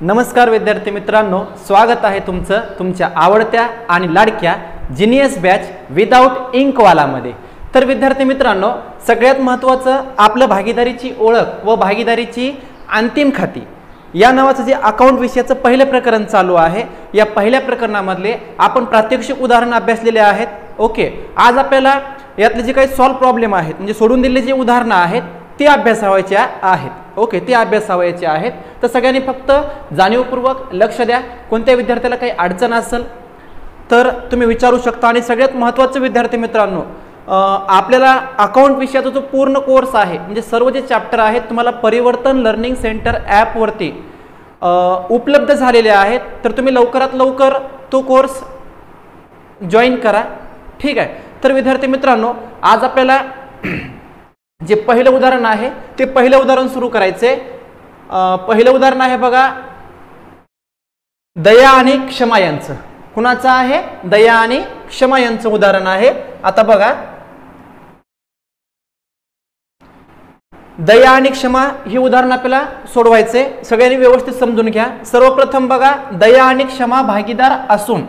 नमस्कार विद्यार्थी मित्रांनो, स्वागत आहे तुमचं तुमच्या आवडत्या आणि लाडक्या जीनियस बॅच विदाउट इंकवालामध्ये। तर विद्यार्थी मित्रांनो, सगळ्यात महत्त्वाचं आपलं भागीदारीची ओळख व भागीदारीची अंतिम खाती या नावाचं जे अकाउंट विषयाचं पहिलं प्रकरण चालू आहे। या पहिल्या प्रकरणामधले आपण प्रात्यक्षिक उदाहरण अभ्यासलेले आहेत। ओके, आज आपल्याला यातले जे काही सॉल्व प्रॉब्लेम आहेत म्हणजे सोडून दिलेले जे उदाहरणं आहेत ते अभ्यासावायचे आहेत। ओके, ते अभ्यासावायचे आहेत। तर सगळ्यांनी फक्त जाणीवपूर्वक लक्ष द्या। कोणत्या विद्यार्थ्याला काही अडचण असेल तर तुम्ही विचारू शकता। आणि सगळ्यात महत्त्वाचं विद्यार्थी मित्रांनो, आपल्याला अकाउंट विषयाचा जो पूर्ण कोर्स आहे म्हणजे सर्व जे चॅप्टर आहेत तुम्हाला परिवर्तन लर्निंग सेंटर ॲपवरती उपलब्ध झालेले आहेत। तर तुम्ही लवकरात लवकर तो कोर्स जॉईन करा, ठीक आहे। तर विद्यार्थी मित्रांनो, आज आपल्याला जे पहिलं उदाहरण आहे ते पहिलं उदाहरण सुरू करायचे। पहिलं उदाहरण आहे बघा, दया आणि क्षमा यांचं। कुणाचं आहे? दया आणि क्षमा यांचं उदाहरण आहे। आता बघा, दया आणि क्षमा ही उदाहरण आपल्याला सोडवायचे। सगळ्यांनी व्यवस्थित समजून घ्या। सर्वप्रथम बघा, दया आणि क्षमा भागीदार असून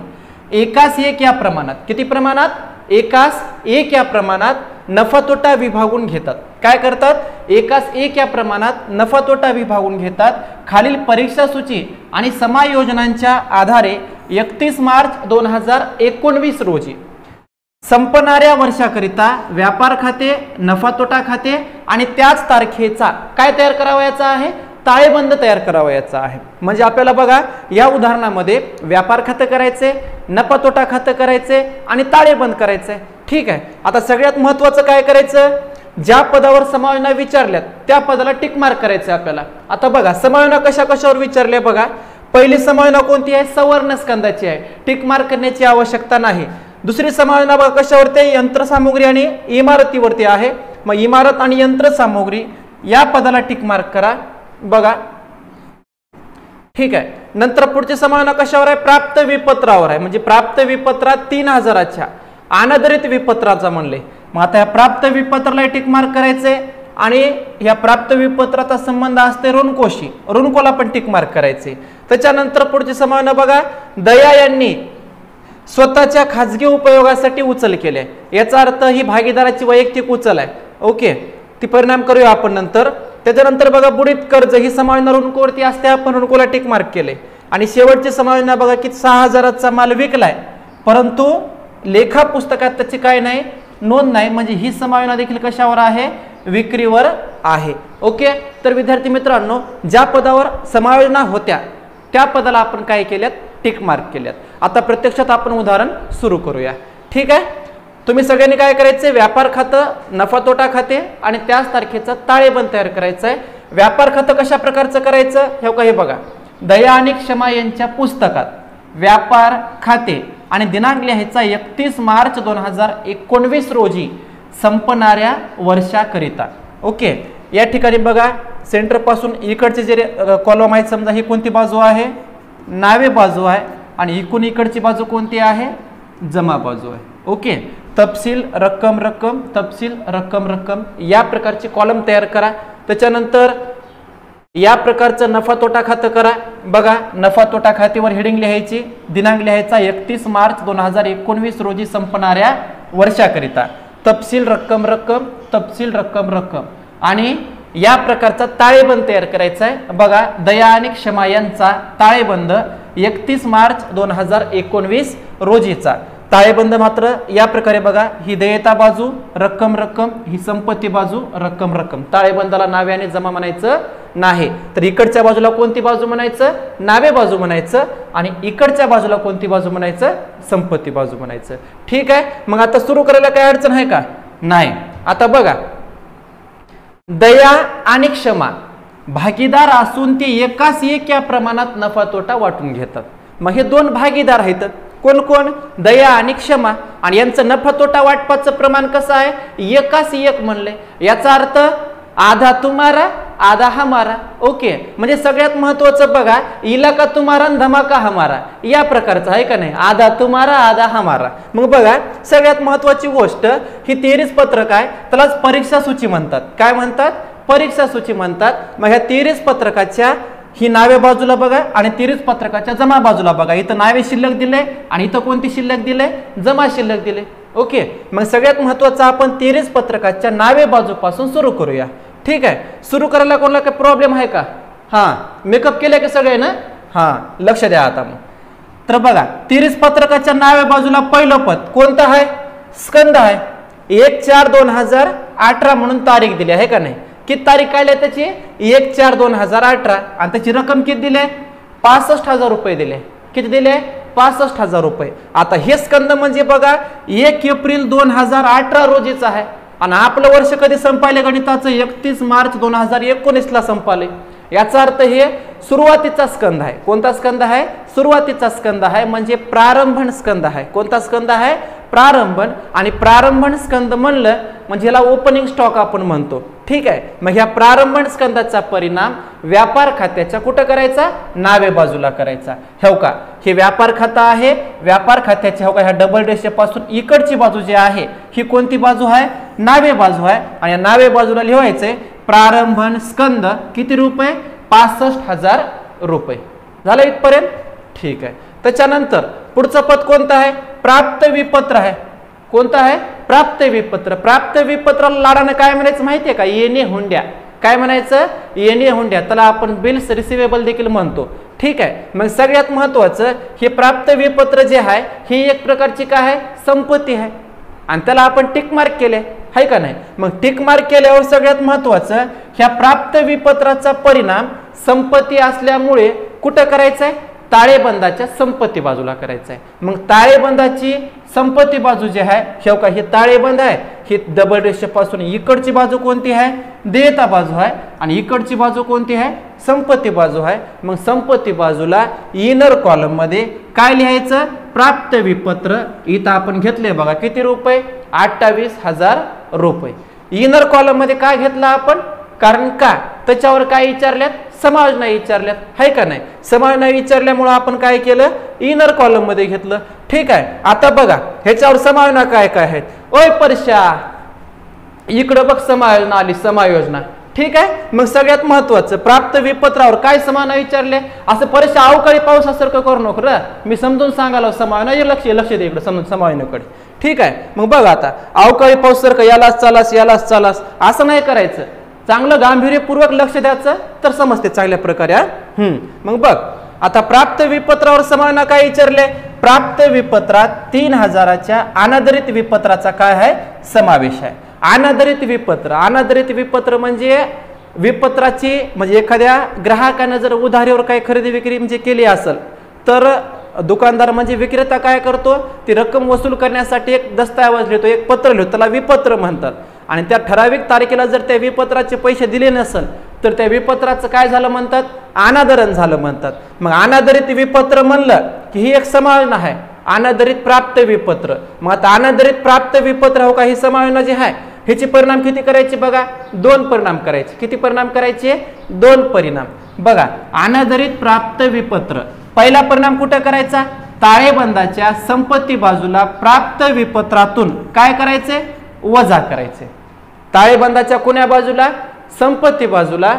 एकास एक या प्रमाणात, किती प्रमाणात? एकास एक या प्रमाणात नफा तोटा विभागून घेतात। काय करतात? एकास एक या प्रमाणात नफा तोटा विभागून घेतात। खालील परीक्षा सूची आणि समायोजनांच्या आधारे 31 मार्च 2019 रोजी संपणाऱ्या वर्षाकरिता व्यापार खाते, नफा तोटा खाते आणि त्याच तारखेचा काय तयार करावयाचा आहे? ताळेबंद तयार करावयाचा आहे। म्हणजे आपल्याला बघा, या उदाहरणामध्ये व्यापार खाते करायचे, नफा तोटा खाते करायचे आणि ताळेबंद करायचे, ठीक आहे। आता सगळ्यात महत्त्वाचं काय करायचं? ज्या पदावर समायोजना विचारल्यात त्या पदाला टिक मार्क करायचं आपल्याला। आता बघा, समायोजना कशा कशावर विचारले बघा। पहिली समायोजना कोणती आहे? सवर्ण स्कंदाची आहे, टिक मार्क करण्याची आवश्यकता नाही। दुसरी समायोजना बघा कशावरती? यंत्रसामुग्री आणि इमारतीवरती आहे। मग इमारत आणि यंत्रसामुग्री या पदाला टिक मार्क करा बघा, ठीक आहे। नंतर पुढची समायोजना कशावर आहे? प्राप्त विपत्रावर आहे। म्हणजे प्राप्त विपत्रात 3000च्या अनादरित विपत्राचा म्हणले। मग आता या प्राप्त विपत्राला टिक मार्क करायचे आणि या प्राप्त विपत्राचा संबंध असते ऋणकोशी, ऋणकोला पण टिक मार्क करायचे। त्याच्यानंतर पुढची समायोजना बघा, दया यांनी स्वतःच्या खाजगी उपयोगासाठी उचल केले। याचा अर्थ ही भागीदाराची वैयक्तिक उचल आहे। ओके, ती परिणाम करूया आपण नंतर। त्याच्यानंतर बघा, बुडीत कर्ज ही समायोजना ऋणकोवरती असते, आपण ऋणकोला टिक मार्क केले। आणि शेवटची समायोजना बघा की 6000चा माल विकलाय परंतु लेखा पुस्तकात त्याची काय नाही, नोंद नाही। म्हणजे ही समायोजना देखील कशावर आहे? विक्रीवर आहे। ओके, तर विद्यार्थी मित्रांनो, ज्या पदावर समायोजना होत्या त्या पदाला आपण काय केल्यात? टिक मार्क केल्यात। आता प्रत्यक्षात आपण उदाहरण सुरू करूया, ठीक आहे। तुम्ही सगळ्यांनी काय करायचे? व्यापार खातं, नफा तोटा खाते आणि त्याच तारखेचा ताळेबंद तयार करायचं आहे। व्यापार खातं कशा प्रकारचं करायचं हे बघा, दया आणि क्षमा यांच्या पुस्तकात व्यापार खाते आणि दिनांक लिहायचा 31 मार्च 2019 रोजी संपणाऱ्या वर्षाकरिता। ओके, या ठिकाणी बघा, सेंटर पासून इकडचे जे कॉलम आहेत, समजा ही कोणती बाजू आहे? नावे बाजू आहे। आणि इकडून इकडची बाजू कोणती आहे? जमा बाजू आहे। ओके, तपशील रक्कम रक्कम, तपशील रक्कम रक्कम या प्रकारचे कॉलम तयार करा। त्याच्यानंतर या प्रकारचं नफा तोटा खातं करा। बघा, नफा तोटा खात्यावर हेडिंग लिहायची, दिनांक लिहायचा 31 मार्च 2019 रोजी संपणाऱ्या वर्षाकरिता, तपशील रक्कम रक्कम, तपशील रक्कम रक्कम आणि या प्रकारचा ताळेबंद तयार करायचा आहे। बघा, दया आणि क्षमा यांचा ताळेबंद 31 मार्च 2019 रोजीचा ताळेबंद मात्र या प्रकारे बघा, ही देयता बाजू रक्कम रक्कम, ही संपत्ती बाजू रक्कम रक्कम। ताळेबंदाला नावे आणि जमा म्हणायचं नाही। तर इकडच्या बाजूला कोणती बाजू म्हणायचं? नावे बाजू म्हणायचं आणि इकडच्या बाजूला कोणती बाजू म्हणायचं? संपत्ती बाजू म्हणायचं, ठीक आहे। मग आता सुरू करायला काय अडचण आहे का? नाही। आता बघा, दया आणि क्षमा भागीदार असून ते एकास एक या प्रमाणात नफा तोटा वाटून घेतात। मग हे दोन भागीदार आहेत, कोण कोण? दया आणि क्षमा। आणि यांचं नफा तोटा वाटपाचं प्रमाण कसं आहे? एकास एक म्हणले। याचा अर्थ आधा तुम्हारा आधा हमारा। ओके, म्हणजे सगळ्यात महत्वाचं बघा, इलाका तुम्हारा धमाका हमारा या प्रकारचं आहे का नाही? आधा तुम्हारा आधा हमारा। मग बघा, सगळ्यात महत्वाची गोष्ट ही 33 पत्रक आहे, त्यालाच परीक्षा सूची म्हणतात। काय म्हणतात? परीक्षा सूची म्हणतात। मग ह्या 33 पत्रकाच्या ही नावे बाजूला बघा आणि तिरीस पत्रकाच्या जमा बाजूला बघा. इथं नावे शिल्लक दिले आणि इथं कोणती शिल्लक दिले, जमा शिल्लक दिले. ओके, मग सगळ्यात महत्वाचं आपण तिरीस पत्रकाच्या नावे बाजूपासून सुरू करूया. ठीक आहे, सुरू करायला कोणाला काही प्रॉब्लेम आहे का? हा, मेकअप केले का सगळे ना? हा, लक्ष द्या आता. मग तर बघा, तिरीस पत्रकाच्या नावे बाजूला पहिलं पद कोणतं आहे? स्कंद आहे. 1/4/2018 म्हणून तारीख दिली आहे का नाही? किती तारीख काढली त्याची? 1/4/2018 आणि त्याची रक्कम किती दिली? 65,000 रुपये दिले. किती दिले? 65,000 रुपये. आता हे स्कंद म्हणजे बघा 1 एप्रिल 2018 रोजीच आहे आणि आपलं वर्ष कधी संपायले गणिताचं? 31 मार्च 2019 संपाले. याचा अर्थ हे सुरुवातीचा स्कंद आहे. कोणता स्कंद आहे? सुरुवातीचा स्कंद आहे, म्हणजे प्रारंभन स्कंद आहे. कोणता स्कंद आहे? प्रारंभन. आणि प्रारंभन स्कंद म्हणलं म्हणजे याला ओपनिंग स्टॉक आपण म्हणतो. ठीक आहे, मग ह्या प्रारंभन स्कंदाचा परिणाम व्यापार खात्याच्या कुठं करायचा? नावे बाजूला करायचा. हो का, हे व्यापार खातं आहे. व्यापार खात्याच्या हो का ह्या डबल रेषेपासून इकडची बाजू जी आहे ही कोणती बाजू आहे? नावे बाजू आहे. आणि या नावे बाजूला लिहायचंय प्रारंभन स्कंद किती रुपये? 65,000 रुपये. झालं इथपर्यंत? ठीक आहे. त्याच्यानंतर पुढचं पद कोणतं आहे? प्राप्त विपत्र आहे. कोणतं आहे? प्राप्त विपत्र. प्राप्त विपत्राला लाडानं काय म्हणायचं माहितीये का? येणे हुंड्या. काय म्हणायचं? येणे हुंड्या. त्याला आपण बिल्स रिसिवेबल देखील म्हणतो. ठीक आहे, मग सगळ्यात महत्वाचं हे प्राप्त विपत्र जे आहे ही एक प्रकारची काय आहे? संपत्ती आहे आणि त्याला आपण टिक मार्क केले आहे का नाही? मग टिक मार्क केल्यावर सगळ्यात महत्वाचं ह्या प्राप्त विपत्राचा परिणाम संपत्ती असल्यामुळे कुठं करायचंय? ताळेबंदाच्या संपत्ती बाजूला करायचं आहे. मग ताळेबंदाची संपत्ती बाजू जी आहे हे का हे ताळेबंद आहे. ही डबल रेषेपासून इकडची बाजू कोणती आहे? देयता बाजू आहे आणि इकडची बाजू कोणती आहे? संपत्ती बाजू आहे. मग संपत्ती बाजूला इनर कॉलम मध्ये काय लिहायचं? प्राप्त विपत्र. इथं आपण घेतले बघा किती रुपये? 28,000 रुपये. इनर कॉलम मध्ये काय घेतलं आपण? कारण का त्याच्यावर काय विचारल्यात? समायोजन विचारल्यात आहे का नाही? समायोजन विचारल्यामुळे आपण काय केलं? इनर कॉलम मध्ये घेतलं. ठीक आहे, आता बघा ह्याच्यावर समायोजन काय काय आहेत? ओय परशा, इकडं बघ समायोजन आली, समायोजना. ठीक आहे, मग सगळ्यात महत्वाचं प्राप्त विपत्रावर काय समायोजन विचारले? असं परशा अवकाळी पावसासारखं करू नको रे, मी समजून सांगायला समायोजन. लक्ष दे इकडे समजून समायोजनाकडे. ठीक आहे, मग बघ आता अवकाळी पाऊस सारखं यालाच चालास यालाच चालास असं नाही करायचं. चांगलं गांभीर्यपूर्वक लक्ष द्यायचं तर समजते चांगल्या प्रकारे. मग बघ आता प्राप्त विपत्रावर समायोजन काय विचारले? प्राप्त विपत्रात 3,000च्या अनादरित विपत्राचा काय आहे? समावेश आहे. अनादरित विपत्र. अनादरित विपत्र म्हणजे विपत्राची म्हणजे एखाद्या ग्राहकाने जर उधारीवर काही खरेदी विक्री म्हणजे केली असेल तर दुकानदार म्हणजे विक्रेता काय करतो? ती रक्कम वसूल करण्यासाठी एक दस्तऐवज लिहितो, एक पत्र लिहितो, त्याला विपत्र म्हणतात. आणि त्या ठराविक तारखेला जर त्या विपत्राचे पैसे दिले नसेल तर त्या विपत्राचं काय झालं म्हणतात? अनादरण झालं म्हणतात. मग अनादरित विपत्र म्हणलं की ही एक समायोजन आहे. अनादरित प्राप्त विपत्र. मग आता अनादरित प्राप्त विपत्र हो का ही समायोजन जे आहे ह्याचे परिणाम किती करायचे बघा? 2 परिणाम करायचे. किती परिणाम करायचे? 2 परिणाम. बघा अनादरित प्राप्त विपत्र पहिला परिणाम कुठे करायचा? ताळेबंदाच्या संपत्ती बाजूला प्राप्त विपत्रातून काय करायचे? वजा करायचे. ताळेबंदाच्या कोण्या बाजूला? संपत्ती बाजूला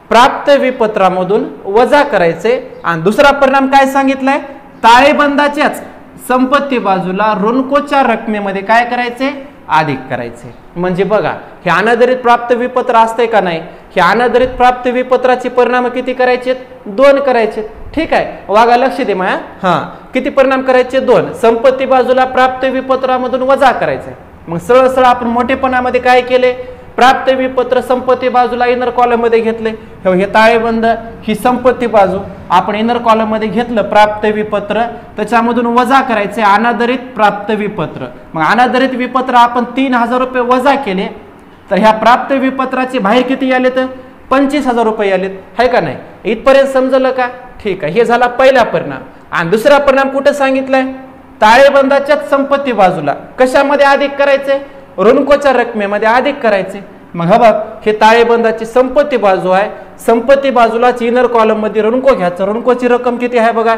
प्राप्त विपत्रामधून वजा करायचे. आणि दुसरा परिणाम काय सांगितलाय? ताळेबंदाच्याच संपत्ती बाजूला ऋणकोच्या रकमेमध्ये काय करायचे? अधिक करायचे. म्हणजे बघा हे अनादरित प्राप्त विपत्र असते का नाही? हे अनादरित प्राप्त विपत्राचे परिणाम किती करायचे? 2 करायचे. ठीक आहे, वागा लक्ष दे माया. किती परिणाम करायचे? 2. संपत्ती बाजूला प्राप्त विपत्रामधून वजा करायचे. मग सरळ सरळ आपण मोठेपणामध्ये काय केले? प्राप्त विपत्र संपत्ती बाजूला इनर कॉलम मध्ये घेतले. हे ताळेबंद ही संपत्ती बाजू आपण इनर कॉलम मध्ये घेतलं. प्राप्त विपत्र त्याच्यामधून वजा करायचे अनादरित प्राप्त विपत्र. मग अनादरित विपत्र आपण 3,000 रुपये वजा केले तर ह्या प्राप्त विपत्राचे बाहेर किती आलेत? 25,000 रुपये आलेत आहे का नाही? इथपर्यंत समजलं का? ठीक आहे, हे झाला पहिला परिणाम. आणि दुसरा परिणाम कुठे सांगितलाय? ताळेबंदाच्याच संपत्ती बाजूला कशामध्ये अधिक करायचे? ऋणकोच्या रकमेमध्ये अधिक करायचे. मग हा बघ हे ताळेबंदाची संपत्ती बाजू आहे. संपत्ती बाजूला इनर कॉलम मध्ये ऋणको घ्यायचं. ऋणकोची रक्कम किती आहे बघा?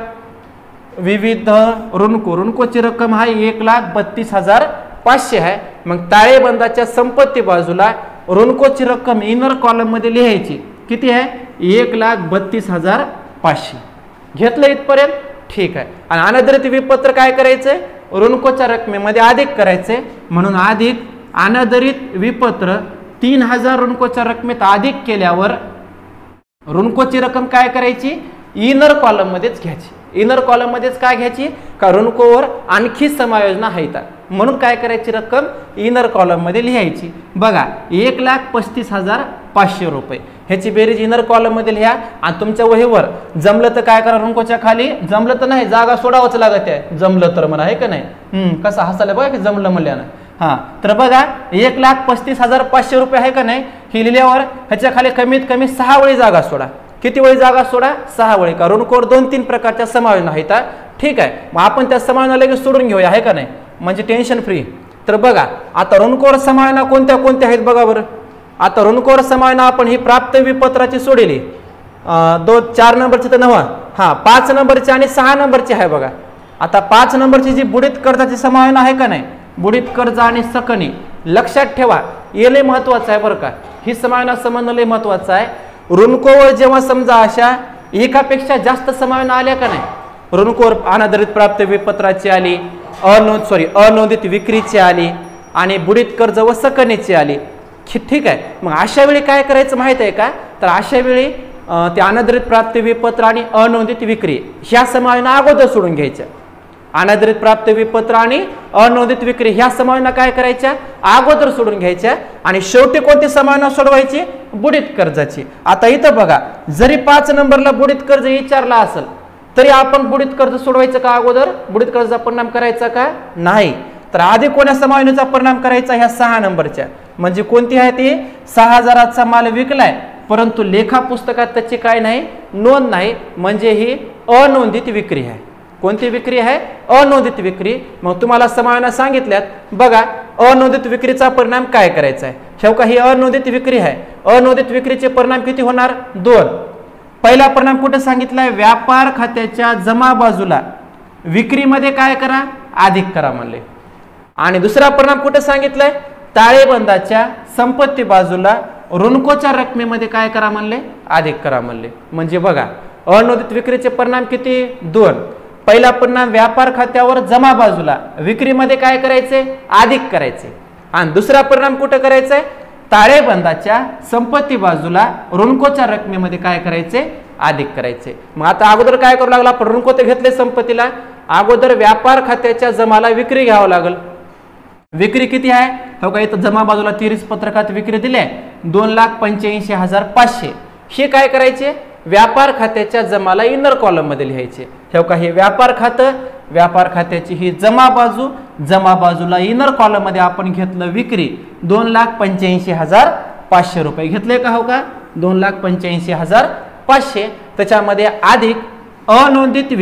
विविध ऋणको. ऋणकोची रक्कम आहे 1,32,500 आहे. मग ताळेबंदाच्या संपत्ती बाजूला ऋणकोची रक्कम इनर कॉलम मध्ये लिहायची. किती आहे? 1,32,500 घेतलं इथपर्यंत ठीक आहे. आणि अनादरित विपत्र काय करायचंय ऋणकोच्या रकमेमध्ये अधिक करायचंय म्हणून अधिक अनादरित विपत्र 3,000 ऋणकोच्या रकमेत अधिक केल्यावर ऋणकोची रक्कम काय करायची इनर कॉलम मध्येच घ्यायची. इनर कॉलम मध्येच काय घ्यायची का ऋणकोवर आणखी समायोजना आहेत म्हणून काय करायची रक्कम इनर कॉलम मध्ये लिहायची. बघा 1,35,500 रुपये ह्याची बेरीज इनर कॉलम मध्ये लिहा आणि तुमच्या वहीवर जमलं तर काय करा ऋणकोच्या खाली जमलं तर नाही जागा सोडावंच लागत आहे जमलं तर म्हणा आहे का नाही कसं हसायला बघा की जमलं म्हणल्यानं हा तर बघा 1,35,500 रुपये आहे का नाही ही लिहिल्यावर ह्याच्या खाली कमीत कमी 6 वेळी जागा सोडा. किती वेळी जागा सोडा 6 वेळी का ऋणकोवर 2-3 प्रकारच्या समायोजना आहेत ठीक आहे. मग आपण त्या समायोजना लगेच सोडून घेऊया आहे का नाही म्हणजे टेन्शन फ्री. तर बघा आता ऋणकोवर समायोजना कोणत्या कोणत्या आहेत बघा बरं. आता ऋणकोवर समायोजना आपण ही प्राप्त विपत्राची सोडली 4 नंबरची तर नव्हा 5 नंबरची आणि 6 नंबरची आहे बघा. आता 5 नंबरची जी बुडीत कर्जाची समायोजना आहे का नाही बुडीत कर्ज आणि सकनी लक्षात ठेवा हे लय महत्वाचं आहे बरं का. ही समायोजना संबंध लय महत्वाचा आहे. ऋणकोवर जेव्हा समजा अशा एकापेक्षा जास्त समायोजना आल्या का नाही ऋणकोवर अनादरित प्राप्त विपत्राची आली अनोंदित विक्रीची आली आणि बुडीत कर्ज व सकनीची आली ठीक आहे. मग अशा वेळी काय करायचं माहित आहे का तर अशा वेळी ते अनादरित प्राप्त विपत्र आणि अनोंदित विक्री ह्या समायोजना अगोदर सोडून घ्यायच्या. अनादरित प्राप्त विपत्र आणि अनोंदित विक्री ह्या समायोजना काय करायच्या अगोदर सोडून घ्यायच्या आणि शेवटी कोणती समायोजना सोडवायची बुडीत कर्जाची. आता इथं बघा जरी 5 नंबरला बुडीत कर्ज विचारला असेल तरी आपण बुडीत कर्ज सोडवायचं का अगोदर बुडीत कर्जाचा परिणाम करायचा का नाही. तर आधी कोण्या समायोजनेचा परिणाम करायचा ह्या 6 नंबरच्या म्हणजे कोणती आहे ती 6,000चा माल विकलाय परंतु लेखा पुस्तकात त्याची काय नाही नोंद नाही म्हणजे ही अनोंदित विक्री आहे. कोणती विक्री आहे अनोंदित विक्री. मग तुम्हाला समायोजना सांगितल्यात बघा अनोंदित विक्रीचा परिणाम काय करायचा आहे. शेवका ही अनोंदित विक्री आहे अनोंदित विक्रीचे परिणाम किती होणार 2. पहिला परिणाम कुठे सांगितलाय व्यापार खात्याच्या जमा बाजूला विक्रीमध्ये काय करा अधिक करा म्हणले आणि दुसरा परिणाम कुठे सांगितलाय ताळेबंदाच्या संपत्ती बाजूला ऋणकोच्या रकमेमध्ये काय करा म्हणले अधिक करा म्हणले. म्हणजे बघा अनोंदित विक्रीचे परिणाम किती 2. पहिला परिणाम व्यापार खात्यावर जमा बाजूला विक्रीमध्ये काय करायचे अधिक करायचे आणि दुसरा परिणाम कुठे करायचंय ताळेबंदाच्या संपत्ती बाजूला ऋणकोच्या रकमेमध्ये काय करायचे अधिक करायचे. मग आता अगोदर काय करू लागला आपण ऋणको ते घेतले संपत्तीला अगोदर व्यापार खात्याच्या जमाला विक्री घ्यावं लागल. विक्री किती आहे हो का इथं जमा बाजूला 30 पत्रकात विक्री दिली 2,85,500 हे काय करायचे व्यापार खात्याच्या जमाला इनर कॉलम मध्ये लिहायचे. हे का हे व्यापार खात्याची ही जमा बाजूला इनर कॉलम मध्ये आपण घेतलं विक्री 2,85,500 रुपये घेतले का हो का 2,85,500 त्याच्यामध्ये अधिक अनोंदित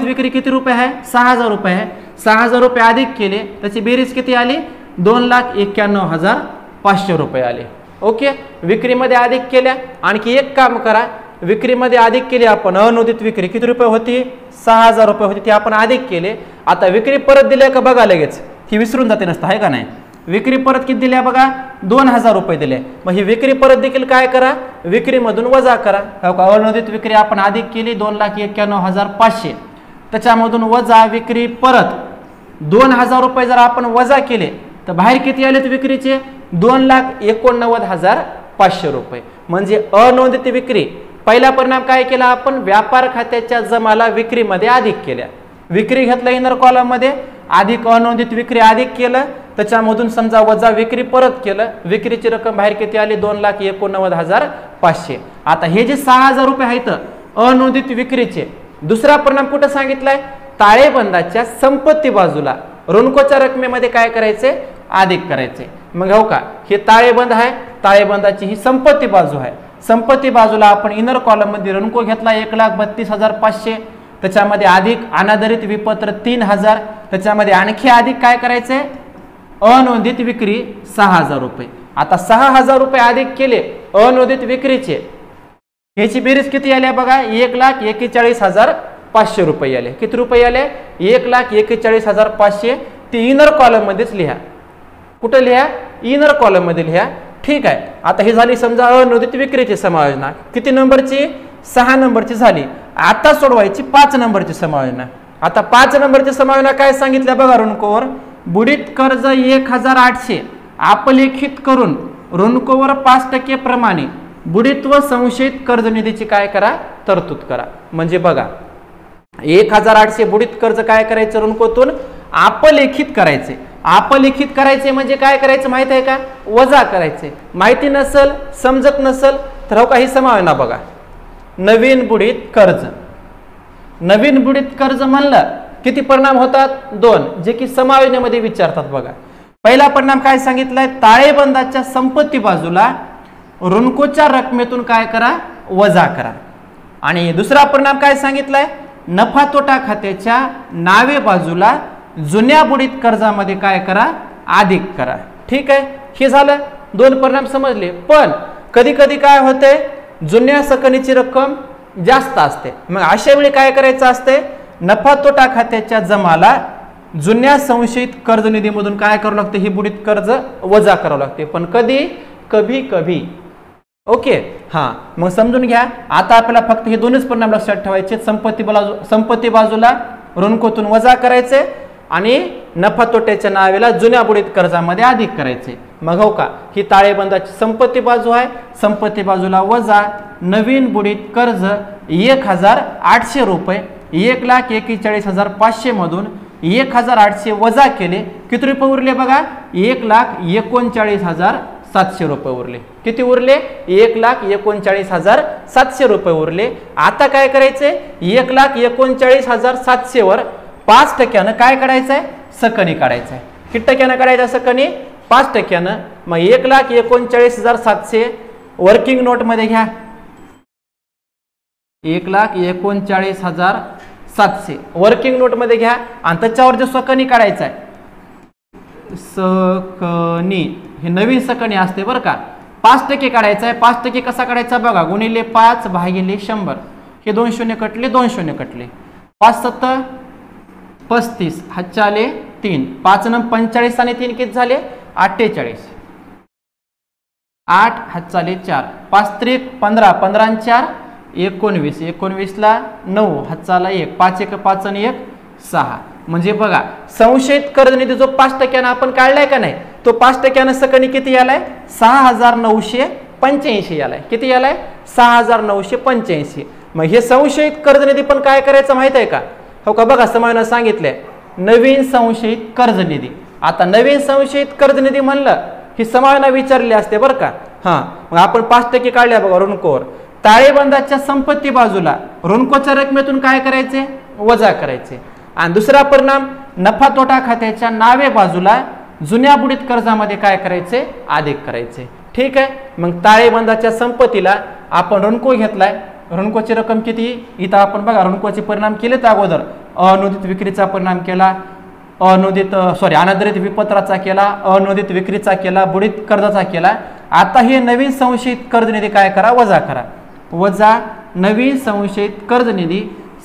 विक्री किती रुपये आहे 6,000 रुपये आहे 6,000 रुपये अधिक केले त्याची बेरीज किती आली 2,91,500 रुपये आले. ओके विक्रीमध्ये अधिक केल्या. आणखी एक काम करा विक्रीमध्ये अधिक केली आपण अनोंदित विक्री किती रुपये होती 6,000 रुपये होती ती आपण अधिक केले. आता विक्री परत दिल्या का बघा लगेच ही विसरून जाते नसतं आहे का नाही. विक्री परत किती दिल्या बघा 2,000 रुपये दिले. मग ही विक्री परत देखील काय करा विक्रीमधून वजा करा. अनोंदित विक्री आपण अधिक केली 2,91,500 त्याच्यामधून वजा विक्री परत 2,000 रुपये जर आपण वजा केले तर बाहेर किती आले विक्रीचे 2,89,500 रुपये. म्हणजे अनोंदित विक्री पहिला परिणाम काय केला आपण व्यापार खात्याच्या जमाला विक्रीमध्ये अधिक केल्या. विक्री घेतला इनर कॉलम मध्ये अधिक अनोंदित विक्री अधिक केलं त्याच्यामधून समजा वजा विक्री परत केलं विक्रीची रक्कम बाहेर किती आली 2,89,500. आता हे जे 6,000 रुपये आहेत अनोंदित विक्रीचे दुसरा परिणाम कुठे सांगितलाय ताळेबंदाच्या संपत्ती बाजूला ऋणकोच्या रकमेमध्ये काय करायचे अधिक करायचे. मग हो का हे ताळेबंद आहे ताळेबंदाची ही संपत्ती बाजू आहे. संपत्ती बाजूला आपण इनर कॉलम मध्ये ऋणको घेतला 1,32,500 त्याच्यामध्ये अधिक अनादरित विपत्र 3,000 त्याच्यामध्ये आणखी अधिक काय करायचे अनोंदित विक्री 6,000 रुपये. आता 6,000 रुपये अधिक केले अनोंदित विक्रीचे ह्याची बेरीज किती आल्या बघा 1,41,500 रुपये आले. किती रुपये आले 1,41,500 ती इनर कॉलम मध्येच लिहा. कुठे लिहा इनर कॉलम मध्ये लिहा ठीक आहे. आता ही झाली समजा अनोदित विक्रीची समायोजना. किती नंबरची? 6 नंबरची झाली. आता सोडवायची 5 नंबरची समायोजना. आता 5 नंबरची समायोजना काय सांगितलं बघा ऋणकोवर. बुडीत कर्ज 1800 अपलेखित करून ऋणकोवर 5% प्रमाणे बुडीत व संशयित कर्ज निधीची काय करा? तरतूद करा. म्हणजे बघा 1800 बुडीत कर्ज काय करायचं? ऋणकोतून अपलेखित करायचे. अपलेखित करायचे म्हणजे काय करायचं माहित आहे का? वजा करायचे. माहिती नसल, समजत नसल तर हो काही समायोजना बघा. नवीन बुडीत कर्ज. नवीन बुडीत कर्ज म्हणलं किती परिणाम होतात? 2, जे की समायोजनेमध्ये विचारतात बघा. पहिला परिणाम काय सांगितलाय? ताळेबंदाच्या संपत्ती बाजूला ऋणकोच्या रकमेतून काय करा? वजा करा. आणि दुसरा परिणाम काय सांगितलाय? नफा तोटा खात्याच्या नावे बाजूला जुन्या बुडीत कर्जामध्ये काय करा? अधिक करा. ठीक आहे. हे झालं 2 परिणाम समजले. पण कधी कधी काय होते? जुन्या सकनीची रक्कम जास्त असते. मग अशा वेळी काय करायचं असते? नफा तोटा खात्याच्या जमाला जुन्या संशयित कर्ज निधीमधून काय करावं लागते? ही बुडीत कर्ज वजा करावं लागते. पण कधी? कभी कभी. ओके. हा, मग समजून घ्या. आता आपल्याला फक्त हे 2च परिणाम लक्षात ठेवायचे. संपत्ती बाजूला ऋणकोतून वजा करायचे आणि नफा तोट्याच्या नावेला जुन्या बुडीत कर्जामध्ये अधिक करायचे. मग हो का, ही ताळेबंदाची संपत्ती बाजू आहे. संपत्ती बाजूला वजा नवीन बुडीत कर्ज 1800 रुपये. 1,41,500 मधून 1800 वजा केले. किती रुपये उरले बघा? 1,39,700 रुपये उरले. किती उरले? 1,39,700 रुपये उरले. आता काय करायचे? 1,39,700 वर 5% काय काढायचं आहे? सकनी काढायचं आहे. किती टक्क्यानं काढायचं सकनी? 5%. मग 1,39,700 वर्किंग नोट मध्ये घ्या. 1,39,700 वर्किंग नोट मध्ये घ्या आणि त्याच्यावर जे सकनी काढायचं आहे. सकनी हे नवीन सकनी असते बरं का. 5% काढायचं आहे. 5% कसा काढायचा बघा? गुणिले 5 भागिले 100. हे 2 शून्य कटले, 2 शून्य कटले. 5 7 35, हातच्या आले 3. 5 न 45 आणि 3 किती झाले? 48. 8 हातच्या आले 4. 5 त्रिक 15, 15 आणि 4 19. 19 ला 9 हातचा आला 1. 5 1 5 आणि 1 6. म्हणजे बघा संशयित कर्ज निधी जो 5% आपण काढलाय का नाही, तो 5% सकनी किती आलाय? 6,985 आलाय. किती आलाय? 6,985. मग हे संशयित कर्ज निधी पण काय करायचं माहित आहे का? हो का, बघा समायोजन सांगितलंय नवीन संशयित कर्ज निधी. आता नवीन संशयित कर्ज निधी म्हणलं ही समायोजन विचारली असते बरं का. हा, मग आपण 5% काढल्या बघा ऋणकोवर. ताळेबंदाच्या संपत्ती बाजूला ऋणकोच्या रकमेतून काय करायचे? वजा करायचे. आणि दुसरा परिणाम नफा तोटा खात्याच्या नावे बाजूला जुन्या बुडीत कर्जामध्ये काय करायचे? अधिक करायचे. ठीक आहे. मग ताळेबंदाच्या संपत्तीला आपण ऋणको घेतलाय. ऋणकोची रक्कम किती? इथं आपण बघा ऋणकोचे परिणाम केलेत अगोदर. अनोदित विक्रीचा परिणाम केला, अनादरित विपत्राचा केला, अनोदित विक्रीचा केला, बुडीत कर्जाचा केला. आता हे नवीन संशयित कर्ज निधी काय करा? वजा करा. वजा नवीन संशयित कर्ज निधी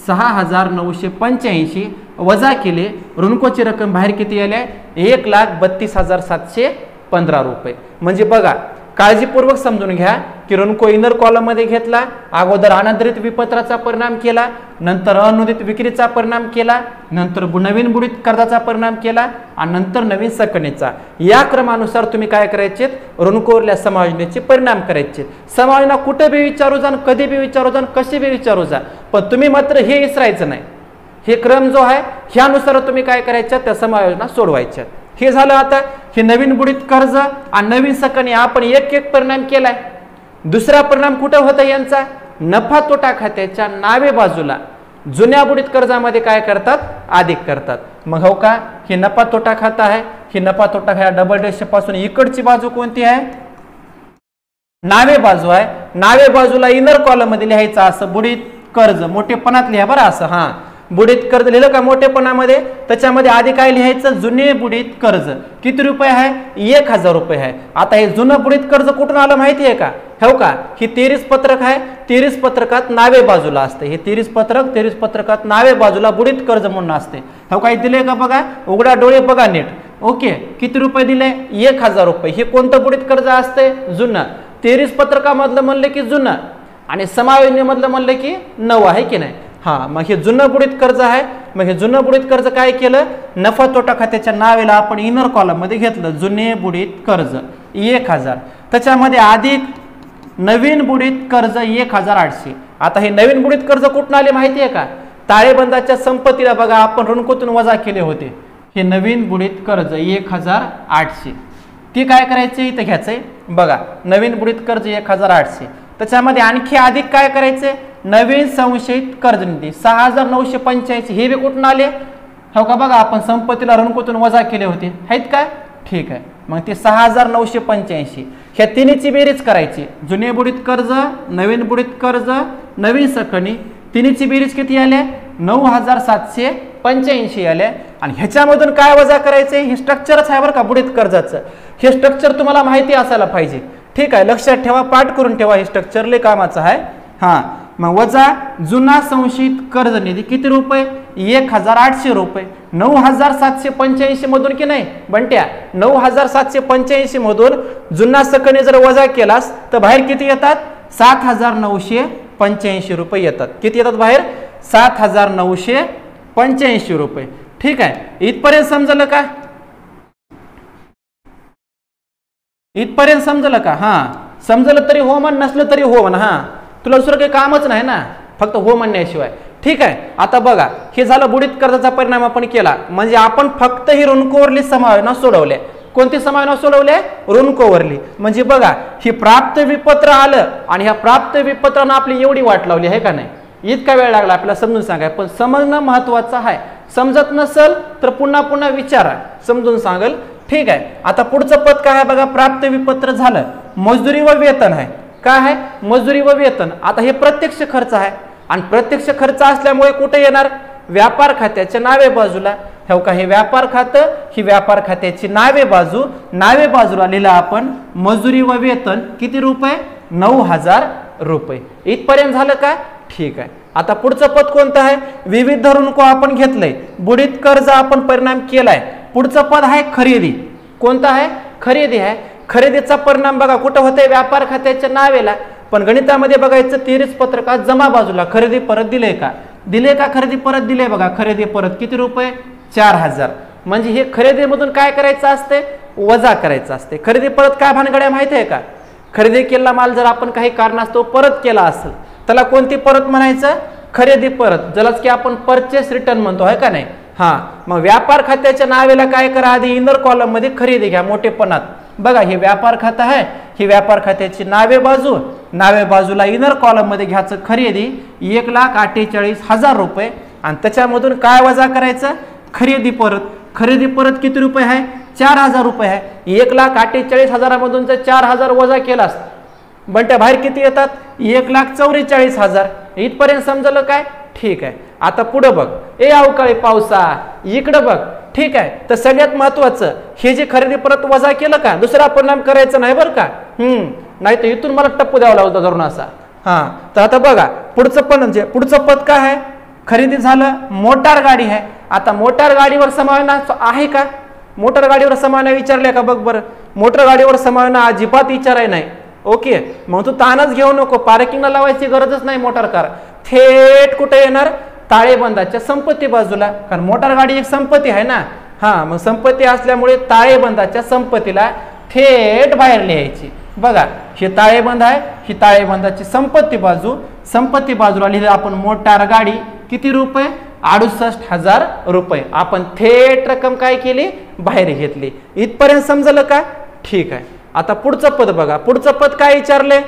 6,985 वजा केले. ऋणकोची रक्कम बाहेर किती आली आहे? 1,32,715 रुपये. म्हणजे बघा काळजीपूर्वक समजून घ्या की ऋणको इनर कॉलम मध्ये घेतला. अगोदर अनादरित विपत्राचा परिणाम केला, नंतर अनोदित विक्रीचा परिणाम केला, नंतर नवीन बुडीत कर्जाचा परिणाम केला आणि नंतर नवीन सकनीचा. या क्रमानुसार तुम्ही काय करायचे? ऋणकोवरल्या समायोजनेचे परिणाम करायचे. समायोजना कुठे बी विचारू जा, कधी बी विचारू जा, कशी बी विचारू जा, पण तुम्ही मात्र हे विसरायचं नाही. हे क्रम जो आहे ह्यानुसार तुम्ही काय करायच्या? त्या समायोजना सोडवायच्या. हे झालं. आता हे नवीन बुडीत कर्ज आणि नवीन सकनी आपण एक एक परिणाम केलाय. दुसरा परिणाम कुठे होता यांचा? नफा तोटा खात्याच्या नावे बाजूला जुन्या बुडीत कर्जामध्ये काय करतात? अधिक करतात. मग हो का, हे नफा तोटा खाता आहे. ही नफा तोटा खात्या डबल डॅश पासून इकडची बाजू कोणती आहे? नावे बाजू आहे. नावे बाजूला इनर कॉलम मध्ये लिहायचं असं बुडीत कर्ज मोठेपणात लिहा बरं असं. हा, बुडीत कर्ज लिहिलं का मोठेपणामध्ये? त्याच्यामध्ये आधी काय लिहायचं? जुने बुडीत कर्ज. किती रुपये आहे? 1,000 रुपये आहे. आता हे जुनं बुडीत कर्ज कुठून आलं माहिती आहे का? हो का, ही 33 पत्रक आहे. 33 पत्रकात नावे बाजूला असते. हे 33 पत्रकात नावे बाजूला बुडीत कर्ज म्हणून असते. हो काय दिले का बघा? उघडा डोळे बघा नीट. ओके, किती रुपये दिले? 1000 रुपये. हे कोणतं बुडीत कर्ज असते? जुनं. 23 पत्रकामधलं म्हणलं की जुनं आणि समायोजनेमधलं म्हणलं की नवं आहे की नाही. हा, मग हे जुनं बुडीत कर्ज आहे. मग हे जुनं बुडीत कर्ज काय केलं? नफा तोटा खात्याच्या नावेला आपण इनर कॉलम मध्ये घेतलं. जुने बुडीत कर्ज 1000, त्याच्यामध्ये अधिक नवीन बुडीत कर्ज 1800. आता हे नवीन बुडीत कर्ज कुठून आले माहिती आहे का? ताळेबंदाच्या संपत्तीला बघा आपण ऋणकोतून वजा केले होते. हे नवीन बुडीत कर्ज 1800 ती काय करायचे? इथं घ्यायचंय बघा, नवीन बुडीत कर्ज 1800. त्याच्यामध्ये आणखी अधिक काय करायचे? नवीन संशयित कर्ज निधी 6985. हे बी कुठून आले? हो का, बघा आपण संपत्तीला ऋणकोतून वजा केले होते, आहेत का? ठीक आहे. मग ते 6985 ह्या तिन्हीची बेरीज करायची. जुने बुडीत कर्ज, नवीन बुडीत कर्ज, नवीन सकणी, तिन्हीची बेरीज किती आल्या? 9785 आल्या. आणि ह्याच्यामधून काय वजा करायचे? हे स्ट्रक्चरच आहे बरं का बुडीत कर्जाचं. हे स्ट्रक्चर तुम्हाला माहिती असायला पाहिजे. ठीक आहे, लक्षात ठेवा, पाठ करून ठेवा. हे स्ट्रक्चर लय कामाचं आहे. हा, मग वजा जुना संशयित कर्ज निधी किती रुपये? 1800 रुपये. 9785 मधून की नाही बंट्या? 9785 मधून जुना सकणी जर वजा केलास तर बाहेर किती येतात? 7985 रुपये येतात. किती येतात बाहेर? 7985 रुपये. ठीक आहे, इथपर्यंत समजलं का? इथपर्यंत समजलं का? हा, समजलं तरी हो म्हण, नसलं तरी हो म्हण. हा, तुला दुसरं काही कामच नाही ना, फक्त हो म्हणण्याशिवाय. ठीक आहे, आता बघा, हे झालं बुडीत कर्जाचा परिणाम आपण केला. म्हणजे आपण फक्त ही ऋणकोवरली समायोजना सोडवल्या. कोणती समायोजना सोडवल्या? ऋणकोवरली. म्हणजे बघा, ही प्राप्त विपत्र आलं आणि ह्या प्राप्त विपत्रानं आपली एवढी वाट लावली आहे का नाही? इतका वेळ लागला आपल्याला समजून सांगाय, पण समजणं महत्वाचं आहे. समजत नसेल तर पुन्हा पुन्हा विचारा, समजून सांगेल. ठीक आहे, आता पुढचं पद काय आहे बघा? प्राप्त विपत्र झालं. मजुरी व वेतन आहे. काय आहे? मजुरी व वेतन. आता हे प्रत्यक्ष खर्च आहे आणि प्रत्यक्ष खर्च असल्यामुळे कुठे येणार? व्यापार खात्याच्या नावे बाजूला. हो का, हे व्यापार खातं, ही व्यापार खात्याची नावे बाजू. नावे बाजूला लिहिलं आपण मजुरी व वेतन किती रुपये? 9000 रुपये. इथपर्यंत झालं का? ठीक आहे. आता पुढचं पद कोणतं आहे? विविध ऋणको आपण घेतलंय. बुडीत कर्ज आपण परिणाम केलाय. पुढचं पद आहे खरेदी. कोणतं आहे? खरेदी आहे. खरेदीचा परिणाम बघा कुठं होतंय? व्यापार खात्याच्या नावेला. पण गणितामध्ये बघायचं 23 पत्रकात जमा बाजूला खरेदी परत दिले का? दिले का? खरेदी परत दिले बघा. खरेदी परत किती रुपये? 4000. म्हणजे हे खरेदीमधून काय करायचं असते? वजा करायचं असते. खरेदी परत काय भानगड्या माहिती आहे का? खरेदी केलेला माल जर आपण काही कारणास्तव परत केला असेल त्याला कोणती परत म्हणायचं? खरेदी परत, ज्यालाच की आपण परचेस रिटर्न म्हणतो, आहे का नाही? हा, मग व्यापार खात्याच्या नावेला काय करा? आधी इनर कॉलम मध्ये खरेदी घ्या मोठेपणात. बघा, हे व्यापार खातं आहे, ही व्यापार खात्याची नावे बाजू. नावे बाजूला इनर कॉलम मध्ये घ्यायचं खरेदी 1,48,000 रुपये आणि त्याच्यामधून काय वजा करायचं? खरेदी परत. खरेदी परत किती रुपये आहे? 4000 रुपये आहे. 1,48,000 मधून जर 4000 वजा केलास बंट्या बाहेर किती येतात? 1,44,000. इथपर्यंत समजलं काय? ठीक आहे. आता पुढे बघ, ए अवकाळी पावसा इकडं बघ. ठीक आहे, तर सगळ्यात महत्वाचं हे जे खरेदी परत वजा केलं का, दुसरा परिणाम करायचा नाही बरं का. नाही तर इथून मला टप्पू द्यावा लागतो धरून असा. हा, तर आता बघा पुढचं पण म्हणजे पुढचं पद काय आहे? खरेदी झालं. मोटार गाडी आहे. आता मोटार गाडीवर समायोजना आहे का? मोटार गाडीवर समायोजना विचारले का? बघ बरं, मोटार गाडीवर समायोजना अजिबात विचाराय नाही. ओके, मग तू ताणच घेऊ नको, पार्किंगला लावायची गरजच नाही. मोटार कार थेट कुठे येणार? ताळेबंदाच्या संपत्ती बाजूला. कारण मोटार गाडी एक संपत्ती आहे ना. हा, मग संपत्ती असल्यामुळे ताळेबंदाच्या संपत्तीला थेट बाहेर लिहायची. बघा, हे ताळेबंद आहे, ही ताळेबंदाची संपत्ती बाजू. संपत्ती बाजूला लिहिलं आपण मोटार गाडी किती रुपये? 68,000 रुपये. आपण थेट रक्कम काय केली? बाहेर घेतली. इथपर्यंत समजलं का? ठीक आहे. आता पुढचं पद बघा. पुढचं पद काय विचारले?